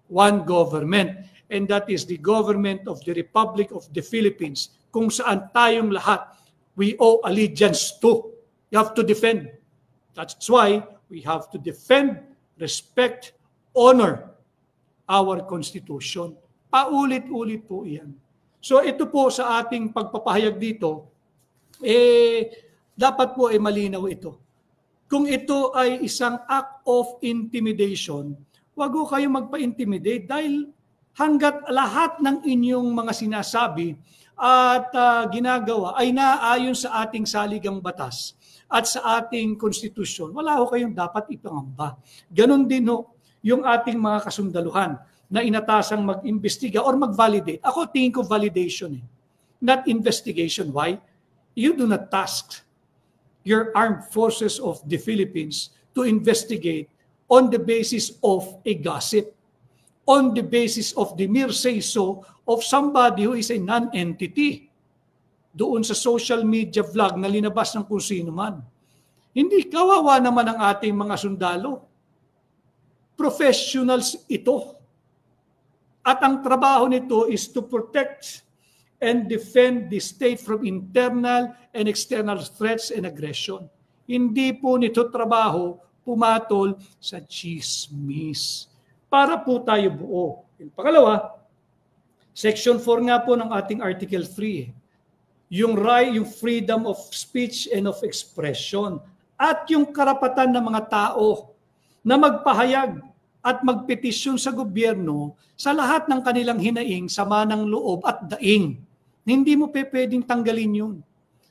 one government, and that is the government of the Republic of the Philippines, kung saan tayong lahat we owe allegiance to. You have to defend. That's why we have to defend, respect, honor our Constitution. Paulit-ulit po iyan. So ito po sa ating pagpapahayag dito, dapat po malinaw ito. Kung ito ay isang act of intimidation, wag ho kayong magpa-intimidate dahil hanggat lahat ng inyong mga sinasabi at ginagawa ay naaayon sa ating saligang batas at sa ating konstitusyon, wala ho kayong dapat ipangamba. Ganon din ho yung ating mga kasundaluhan na inatasang mag-imbestiga or mag-validate. Ako tingin ko validation not investigation. Why? You do not task your armed forces of the Philippines to investigate on the basis of a gossip, on the basis of the mere say-so of somebody who is a non-entity doon sa social media vlog na linabas ng kung sino man. Hindi kawawa naman ang ating mga sundalo. Professionals ito. At ang trabaho nito is to protect and defend the state from internal and external threats and aggression. Hindi po nito trabaho pumatol sa chismis. Para po tayo buo. Yung pangalawa, Section 4 nga po ng ating Article 3. Yung freedom of speech and of expression. At yung karapatan ng mga tao na magpahayag at magpetisyon sa gobyerno sa lahat ng kanilang hinaing, sama ng loob at daing. Hindi mo pwedeng tanggalin yun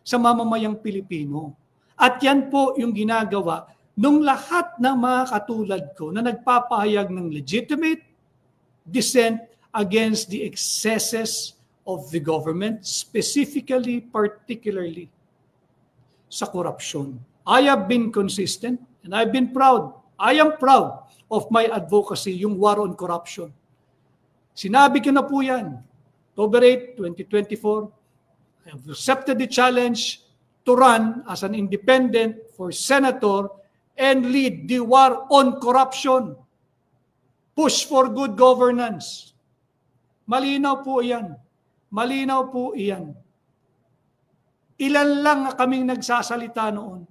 sa mamamayang Pilipino. At yan po yung ginagawa nung lahat ng mga katulad ko na nagpapahayag ng legitimate dissent against the excesses of the government, specifically, particularly, sa korupsyon. I have been consistent and I've been proud. I am proud of my advocacy, yung war on corruption. Sinabi ko na po yan. October 8, 2024, I have accepted the challenge to run as an independent for senator and lead the war on corruption. Push for good governance. Malinaw po yan. Malinaw po iyan. Ilan lang kaming nagsasalita noon.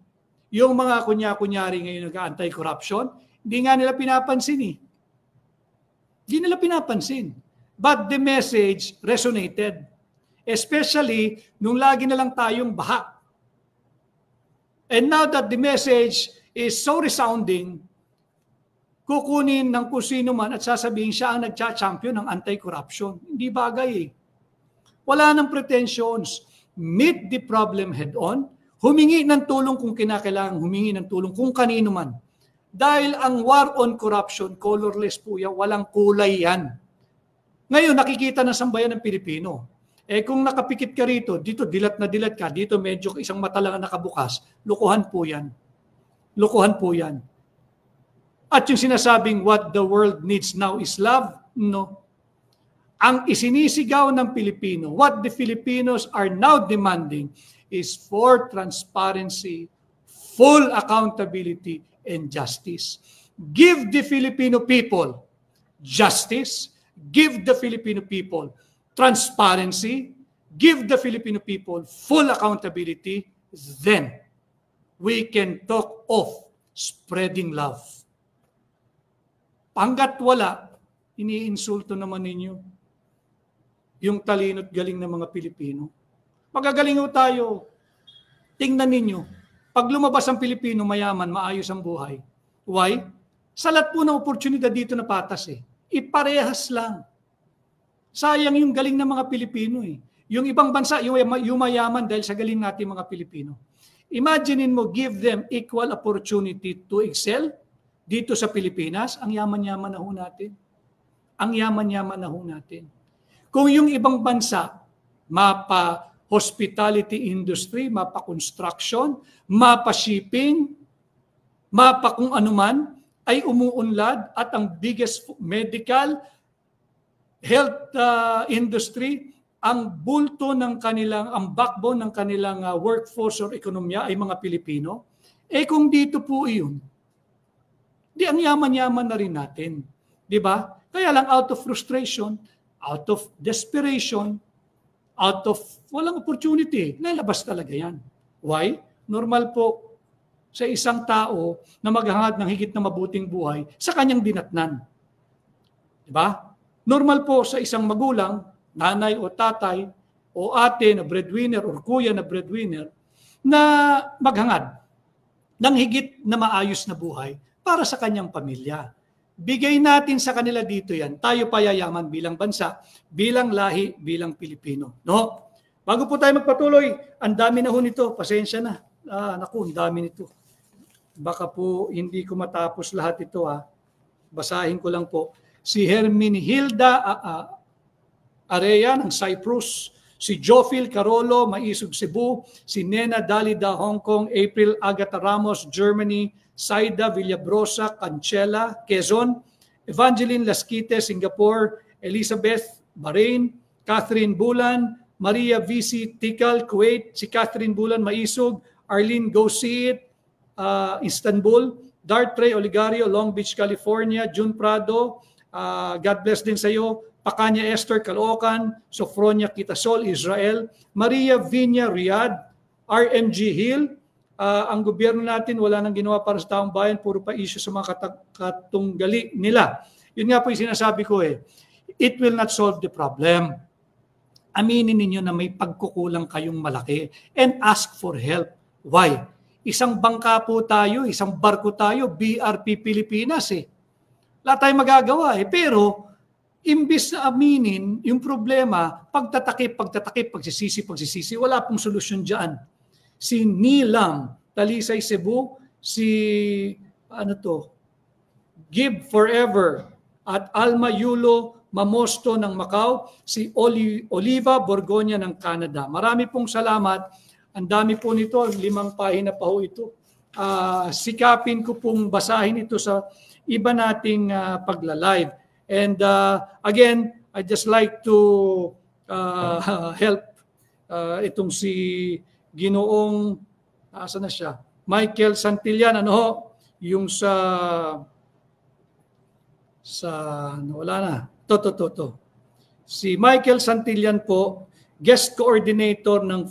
Yung mga kunya-kunyari ngayon nag-anti-corruption, hindi nga nila pinapansin eh. Hindi nila pinapansin. But the message resonated. Especially nung lagi na lang tayong baha. And now that the message is so resounding, kukunin ng kung sino man at sasabihin siya ang nagcha-champion ng anti-corruption. Hindi bagay eh. Wala nang pretensions. Meet the problem head-on. Humingi ng tulong kung kinakailangan, humingi ng tulong kung kanino man. Dahil ang war on corruption, colorless po yan, walang kulay yan. Ngayon, nakikita ng sambayan ng Pilipino. Eh kung nakapikit ka rito, dito dilat na dilat ka, dito medyo isang mata lang ang nakabukas, lukuhan po yan. Lukuhan po yan. At yung sinasabing what the world needs now is love, no. Ang isinisigaw ng Pilipino, what the Filipinos are now demanding is for transparency, full accountability, and justice. Give the Filipino people justice, give the Filipino people transparency, give the Filipino people full accountability, then we can talk of spreading love. Hanggat wala, iniinsulto naman ninyo yung talino't galing ng mga Pilipino. Magagaling tayo. Tingnan ninyo. Pag lumabas ang Pilipino, mayaman, maayos ang buhay. Why? Salat po ng oportunidad dito na patas eh. Iparehas lang. Sayang yung galing ng mga Pilipino eh. Yung ibang bansa, yung mayaman dahil sa galing natin mga Pilipino. Imaginein mo, give them equal opportunity to excel dito sa Pilipinas, ang yaman-yaman na ho natin. Ang yaman-yaman na ho natin. Kung yung ibang bansa, mapa-hospitality industry, mapa-construction, mapa-shipping, mapa kung anuman, ay umuunlad at ang biggest medical health industry, ang bulto ng kanilang, ang backbone ng kanilang workforce or ekonomiya ay mga Pilipino, eh kung dito po iyon, di ang yaman-yaman na rin natin. Di ba? Kaya lang out of frustration, out of desperation, out of walang opportunity, lalabas talaga yan. Why? Normal po sa isang tao na maghangad ng higit na mabuting buhay sa kanyang dinatnan. Di ba? Normal po sa isang magulang, nanay o tatay o ate na breadwinner or kuya na breadwinner na maghangad ng higit na maayos na buhay para sa kanyang pamilya. Bigay natin sa kanila dito yan. Tayo payayaman bilang bansa, bilang lahi, bilang Pilipino. No? Bago po tayo magpatuloy, ang dami na ho nito. Pasensya na. Naku, ang dami nito. Baka po hindi ko matapos lahat ito. Basahin ko lang po. Si Herminihilda Area ng Cyprus, si Jofil Carolo, Maisog, Cebu, si Nena Dalida, Hong Kong, April Agata Ramos, Germany, Saida Villabrosa, Cancela, Quezon, Evangeline Lasquite, Singapore, Elizabeth, Bahrain, Catherine Bulan, Maria VC Tikal, Kuwait, si Catherine Bulan, Maisog, Arlene Go See It, Istanbul, Dart Ray Oligario, Long Beach, California, June Prado, God bless din sa iyo, Pakanya Esther, Caloocan, Sofronia Kitasol, Israel, Maria Vinya, Riyadh, RMG Hill. Ang gobyerno natin wala nang ginawa para sa taong bayan, puro pa issue sa mga katunggali nila. Yun nga po yung sinasabi ko eh. It will not solve the problem. Aminin ninyo na may pagkukulang kayong malaki and ask for help. Why? Isang bangka po tayo, isang barko tayo, BRP Pilipinas eh. Wala tayong magagawa eh. Pero imbis na aminin yung problema, pagtatakip, pagsisisi, wala pong solusyon dyan. Si Nilam, Talisay Cebu, si Give Forever, at Alma Yulo Mamosto ng Macau, si Oliva Borgonya ng Canada. Marami pong salamat Ang dami po nito, 5 pahina pa ho ito. Sikapin ko pong basahin ito sa iba nating pagla-live. And again, I just like to help itong si Ginoong, asa na siya? Michael Santillan, ano ho? Yung wala na. To. Si Michael Santillan po, guest coordinator ng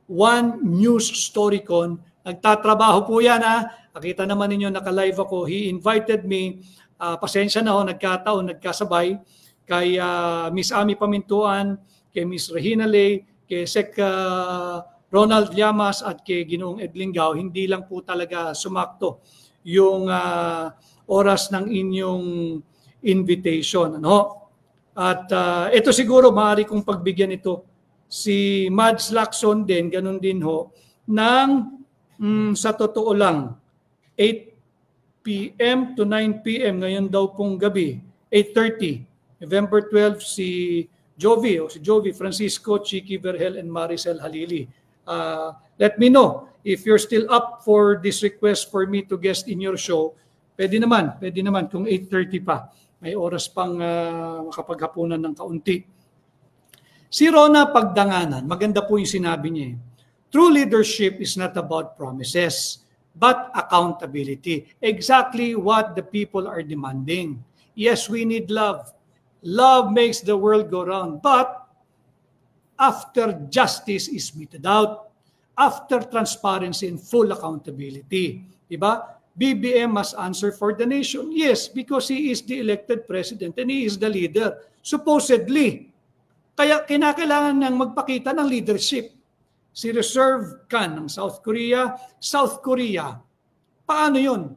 One News Storycon. Nagtatrabaho po yan ha. Nakita naman ninyo, naka-live ako. He invited me, pasensya na ho, nagkasabay, kay Miss Ami Pamintuan, kay Miss Regina Lay, kay Sec Ronald Llamas at kay Ginoong Edlingao. Hindi lang po talaga sumakto yung oras ng inyong invitation. Ano? At ito siguro, maaari kong pagbigyan ito. Si Mads Lacson din, ganun din ho, ng sa totoo lang, 8 p.m. to 9 p.m. ngayon daw pong gabi, 8:30, November 12, si Jovi Francisco, Chiki Vergel, and Maricel Halili. Let me know if you're still up for this request for me to guest in your show. Pwede naman kung 8:30 pa. May oras pang makapaghapunan ng kaunti. Si Rona Pagdanganan, maganda po yung sinabi niya. True leadership is not about promises, but accountability. Exactly what the people are demanding. Yes, we need love. Love makes the world go round. But after justice is meted out, after transparency and full accountability, diba? BBM must answer for the nation. Yes, because he is the elected president and he is the leader. Supposedly. Kaya kinakailangan niyang magpakita ng leadership. Si Reserve Khan ng South Korea, paano yun?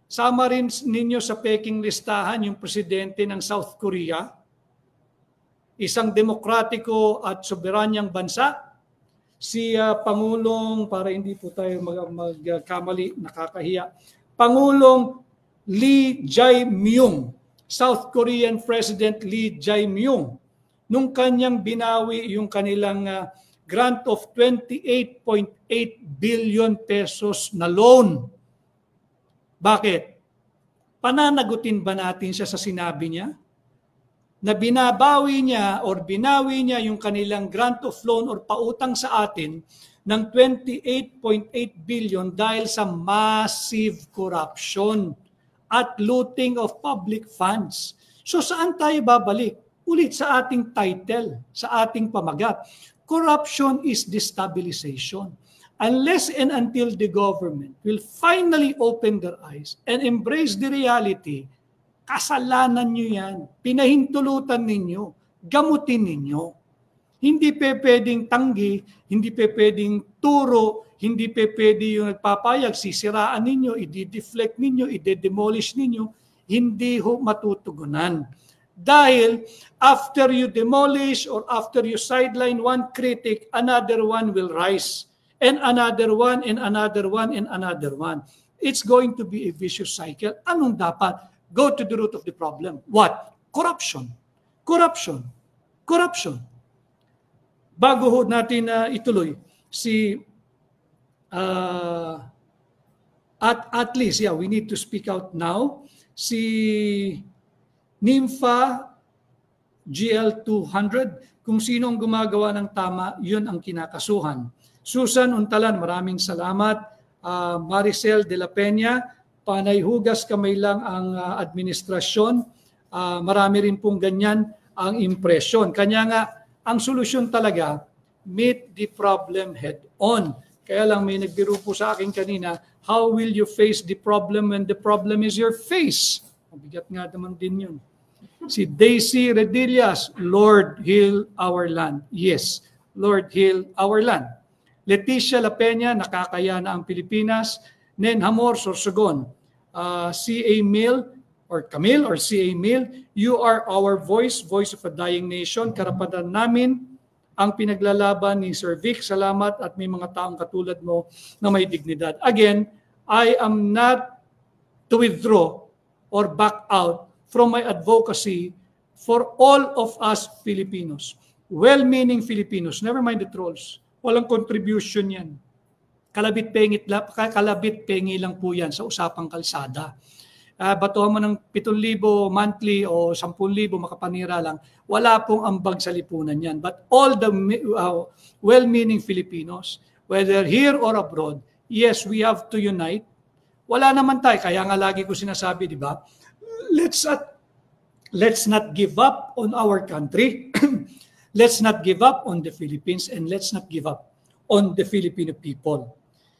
Sama rin ninyo sa peking listahan yung presidente ng South Korea, isang demokratiko at soberanyang bansa, si Pangulong, para hindi po tayo magkamali, nakakahiya, Pangulong Lee Jae-myung, South Korean President Lee Jae-myung, nung kanyang binawi yung kanilang grant of 28.8 billion pesos na loan. Bakit? Pananagutin ba natin siya sa sinabi niya? Na binabawi niya or binawi niya yung kanilang grant of loan or pautang sa atin ng 28.8 billion dahil sa massive corruption at looting of public funds. So saan tayo babalik? Ulit sa ating title, sa ating pamagat. Corruption is destabilization. Unless and until the government will finally open their eyes and embrace the reality, kasalanan nyo yan. Pinahintulutan ninyo. Gamutin ninyo. Hindi pwedeng tanggi, hindi pwedeng turo, hindi pwede yung nagpapayag, sisiraan ninyo, i-deflect ninyo, i-demolish ninyo, hindi ho matutugunan. Dahil after you demolish or after you sideline one critic, another one will rise. And another one, and another one, and another one. It's going to be a vicious cycle. Anong dapat? Go to the root of the problem. What? Corruption. Corruption. Corruption. Bago ho natin ituloy, si at least, yeah, we need to speak out now. Si Nympha GL200, kung sino ang gumagawa ng tama, yun ang kinakasuhan. Susan Untalan, maraming salamat. Maricel de la Peña, panay hugas kamay lang ang administrasyon. Marami rin pong ganyan ang impresyon. Kanya nga, ang solusyon talaga, meet the problem head on. Kaya lang may nagbiro po sa akin kanina, how will you face the problem when the problem is your face? Mabigat nga naman din yun. Si Daisy Redillas, Lord, heal our land. Yes, Lord, heal our land. Leticia La Peña, nakakaya na ang Pilipinas. Nen Hamor, Sorsogon. C.A. Mill, or Camille, or C.A. Mill, you are our voice, voice of a dying nation. Karapatan namin ang pinaglalaban ni Sir Vic. Salamat at may mga taong katulad mo na may dignidad. Again, I am not to withdraw or back out from my advocacy for all of us Filipinos. Well-meaning Filipinos, never mind the trolls. Walang contribution yan. Kalabit pengi lang po yan sa usapang kalsada. Batuhan mo ng 7,000 monthly o 10,000 makapanira lang, wala pong ambag sa lipunan yan. But all the well-meaning Filipinos, whether here or abroad, yes, we have to unite. Wala naman tayo, kaya nga lagi ko sinasabi, di ba? Let's not give up on our country. Let's not give up on the Philippines, and let's not give up on the Filipino people.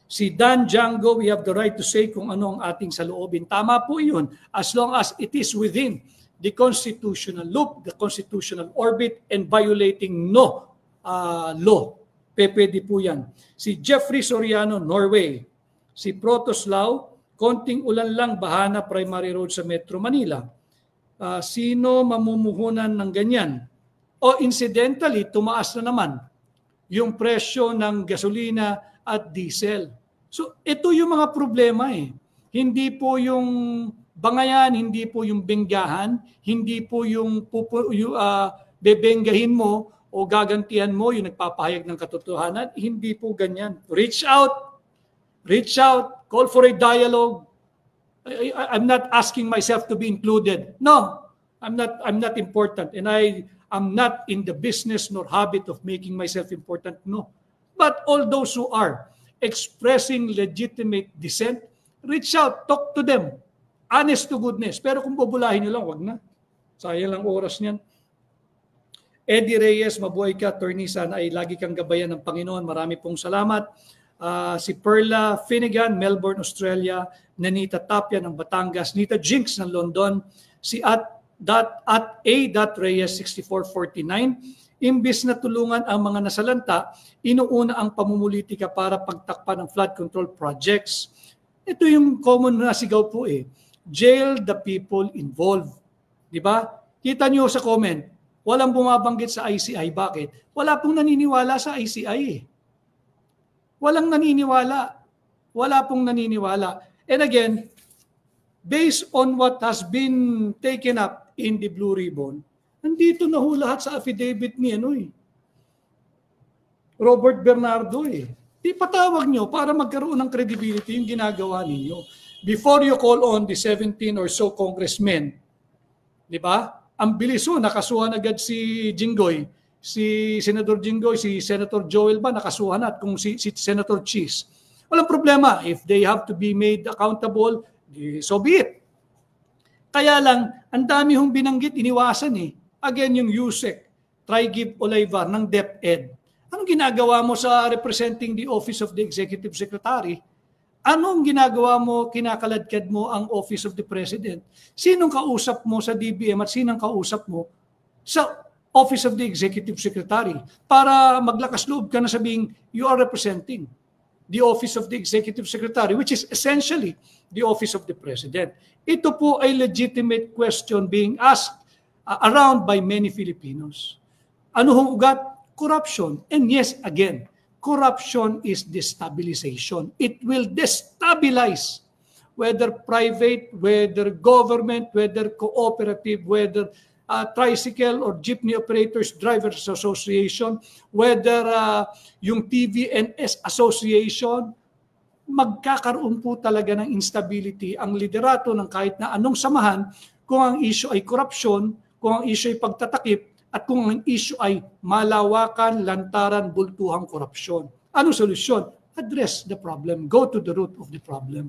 Si Dan Django, we have the right to say kung ano ang ating saloobin. Tama po yun, as long as it is within the constitutional loop, the constitutional orbit, and violating no law. Pwede po yan. Si Jeffrey Soriano, Norway. Si Protoslaw, konting ulan lang, bahana primary road sa Metro Manila. Sino mamumuhunan ng ganyan? O incidentally, tumaas na naman yung presyo ng gasolina at diesel. So ito yung mga problema eh. Hindi po yung bangayan, hindi po yung benggahan, hindi po yung bebenggahin mo o gagantihan mo yung nagpapahayag ng katotohanan. Hindi po ganyan. Reach out, call for a dialogue. I'm not asking myself to be included. No, I'm not important, and I'm not in the business nor habit of making myself important. No. But all those who are expressing legitimate dissent, reach out, talk to them. Honest to goodness. Pero kung bubulahin nyo lang, wag na. Sayang lang oras niyan. Eddie Reyes, mabuhay ka, attorney, sana ay lagi kang gabayan ng Panginoon. Marami pong salamat. Si Perla Finnegan, Melbourne, Australia. Nanita Tapia ng Batangas. Nita Jinx ng London. Si at A.Reyes 6449. Imbis na tulungan ang mga nasalanta, inuuna ang pamumulitika para pagtakpan ng flood control projects. Ito yung common na sigaw po eh. Jail the people involved. Di ba? Kita nyo sa comment, walang bumabanggit sa ICI. Bakit? Wala pong naniniwala sa ICI eh. Walang naniniwala. Wala pong naniniwala. And again, based on what has been taken up in the Blue Ribbon, nandito na ho lahat sa affidavit ni Robert Bernardo eh. Ipatawag nyo para magkaroon ng credibility yung ginagawa ninyo. Before you call on the 17 or so congressmen, di ba? Ang bilis nakasuhan agad si Jinggoy, si Senator Jinggoy, si Senator Joel ba, nakasuhan at kung si Senator Cheese. Walang problema. If they have to be made accountable, so be it. Kaya lang, ang dami hong binanggit, iniwasan eh. Again, yung USEC, Trigib Olivar ng DepEd. Anong ginagawa mo sa representing the Office of the Executive Secretary? Anong ginagawa mo, kinakaladkad mo ang Office of the President? Sinong kausap mo sa DBM at sinong kausap mo sa Office of the Executive Secretary? Para maglakas loob ka na sabing you are representing the Office of the Executive Secretary, which is essentially the Office of the President. Ito po ay legitimate question being asked around by many Filipinos. Ano hong ugat? Corruption. And yes, again, corruption is destabilization. It will destabilize whether private, whether government, whether cooperative, whether tricycle or jeepney operators drivers association, whether yung TVNS association, magkakaroon po talaga ng instability ang liderato ng kahit na anong samahan kung ang issue ay corruption, kung ang issue ay pagtatakip, at kung ang issue ay malawakan, lantaran, bultuhang korupsyon. Ano solusyon? Address the problem. Go to the root of the problem.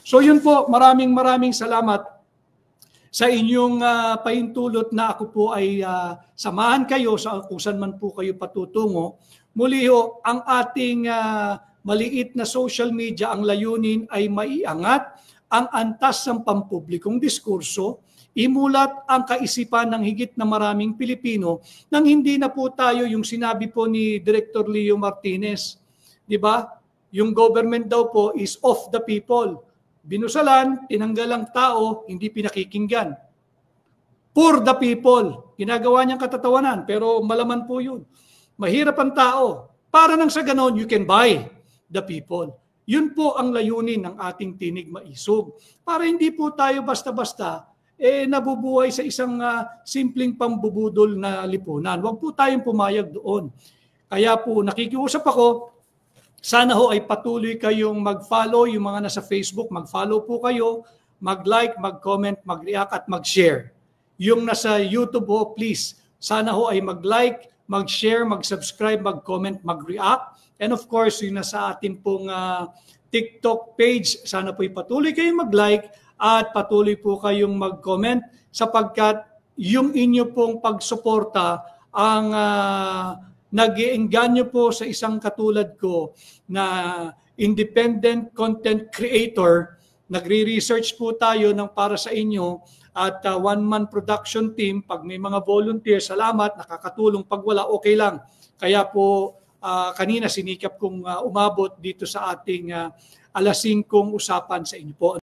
So yun po, maraming salamat sa inyong pahintulot na ako po ay samahan kayo sa kung saan man po kayo patutungo. Muli ho, ang ating maliit na social media, ang layunin ay maiangat ang antas ng pampublikong diskurso, imulat ang kaisipan ng higit na maraming Pilipino nang hindi na po tayo yung sinabi po ni Director Leo Martinez. Di ba? Yung government daw po is of the people. Binusalan, tinanggal ang tao, hindi pinakikinggan. For the people. Ginagawa niyang katatawanan, pero malaman po yun. Mahirap ang tao. Para nang sa ganon, you can buy the people. Yun po ang layunin ng ating tinig maisog. Para hindi po tayo basta-basta nabubuhay sa isang simpleng pambubudol na lipunan. Huwag po tayong pumayag doon. Kaya po nakikiusap ako, sana ho ay patuloy kayong mag-follow, yung mga nasa Facebook, mag-follow po kayo, mag-like, mag-comment, mag-react at mag-share. Yung nasa YouTube ho, please, sana ho ay mag-like, mag-share, mag-subscribe, mag-comment, mag-react. And of course, yung nasa ating pong TikTok page, sana po'y patuloy kayong mag-like at patuloy po kayong mag-comment sapagkat yung inyo pong pagsuporta ang nag-iengganyo po sa isang katulad ko na independent content creator. Nagre-research po tayo ng para sa inyo at one-man production team. Pag may mga volunteer, salamat, nakakatulong. Pag wala, okay lang. Kaya po kanina sinikap kong umabot dito sa ating alas 5 usapan sa inyo po.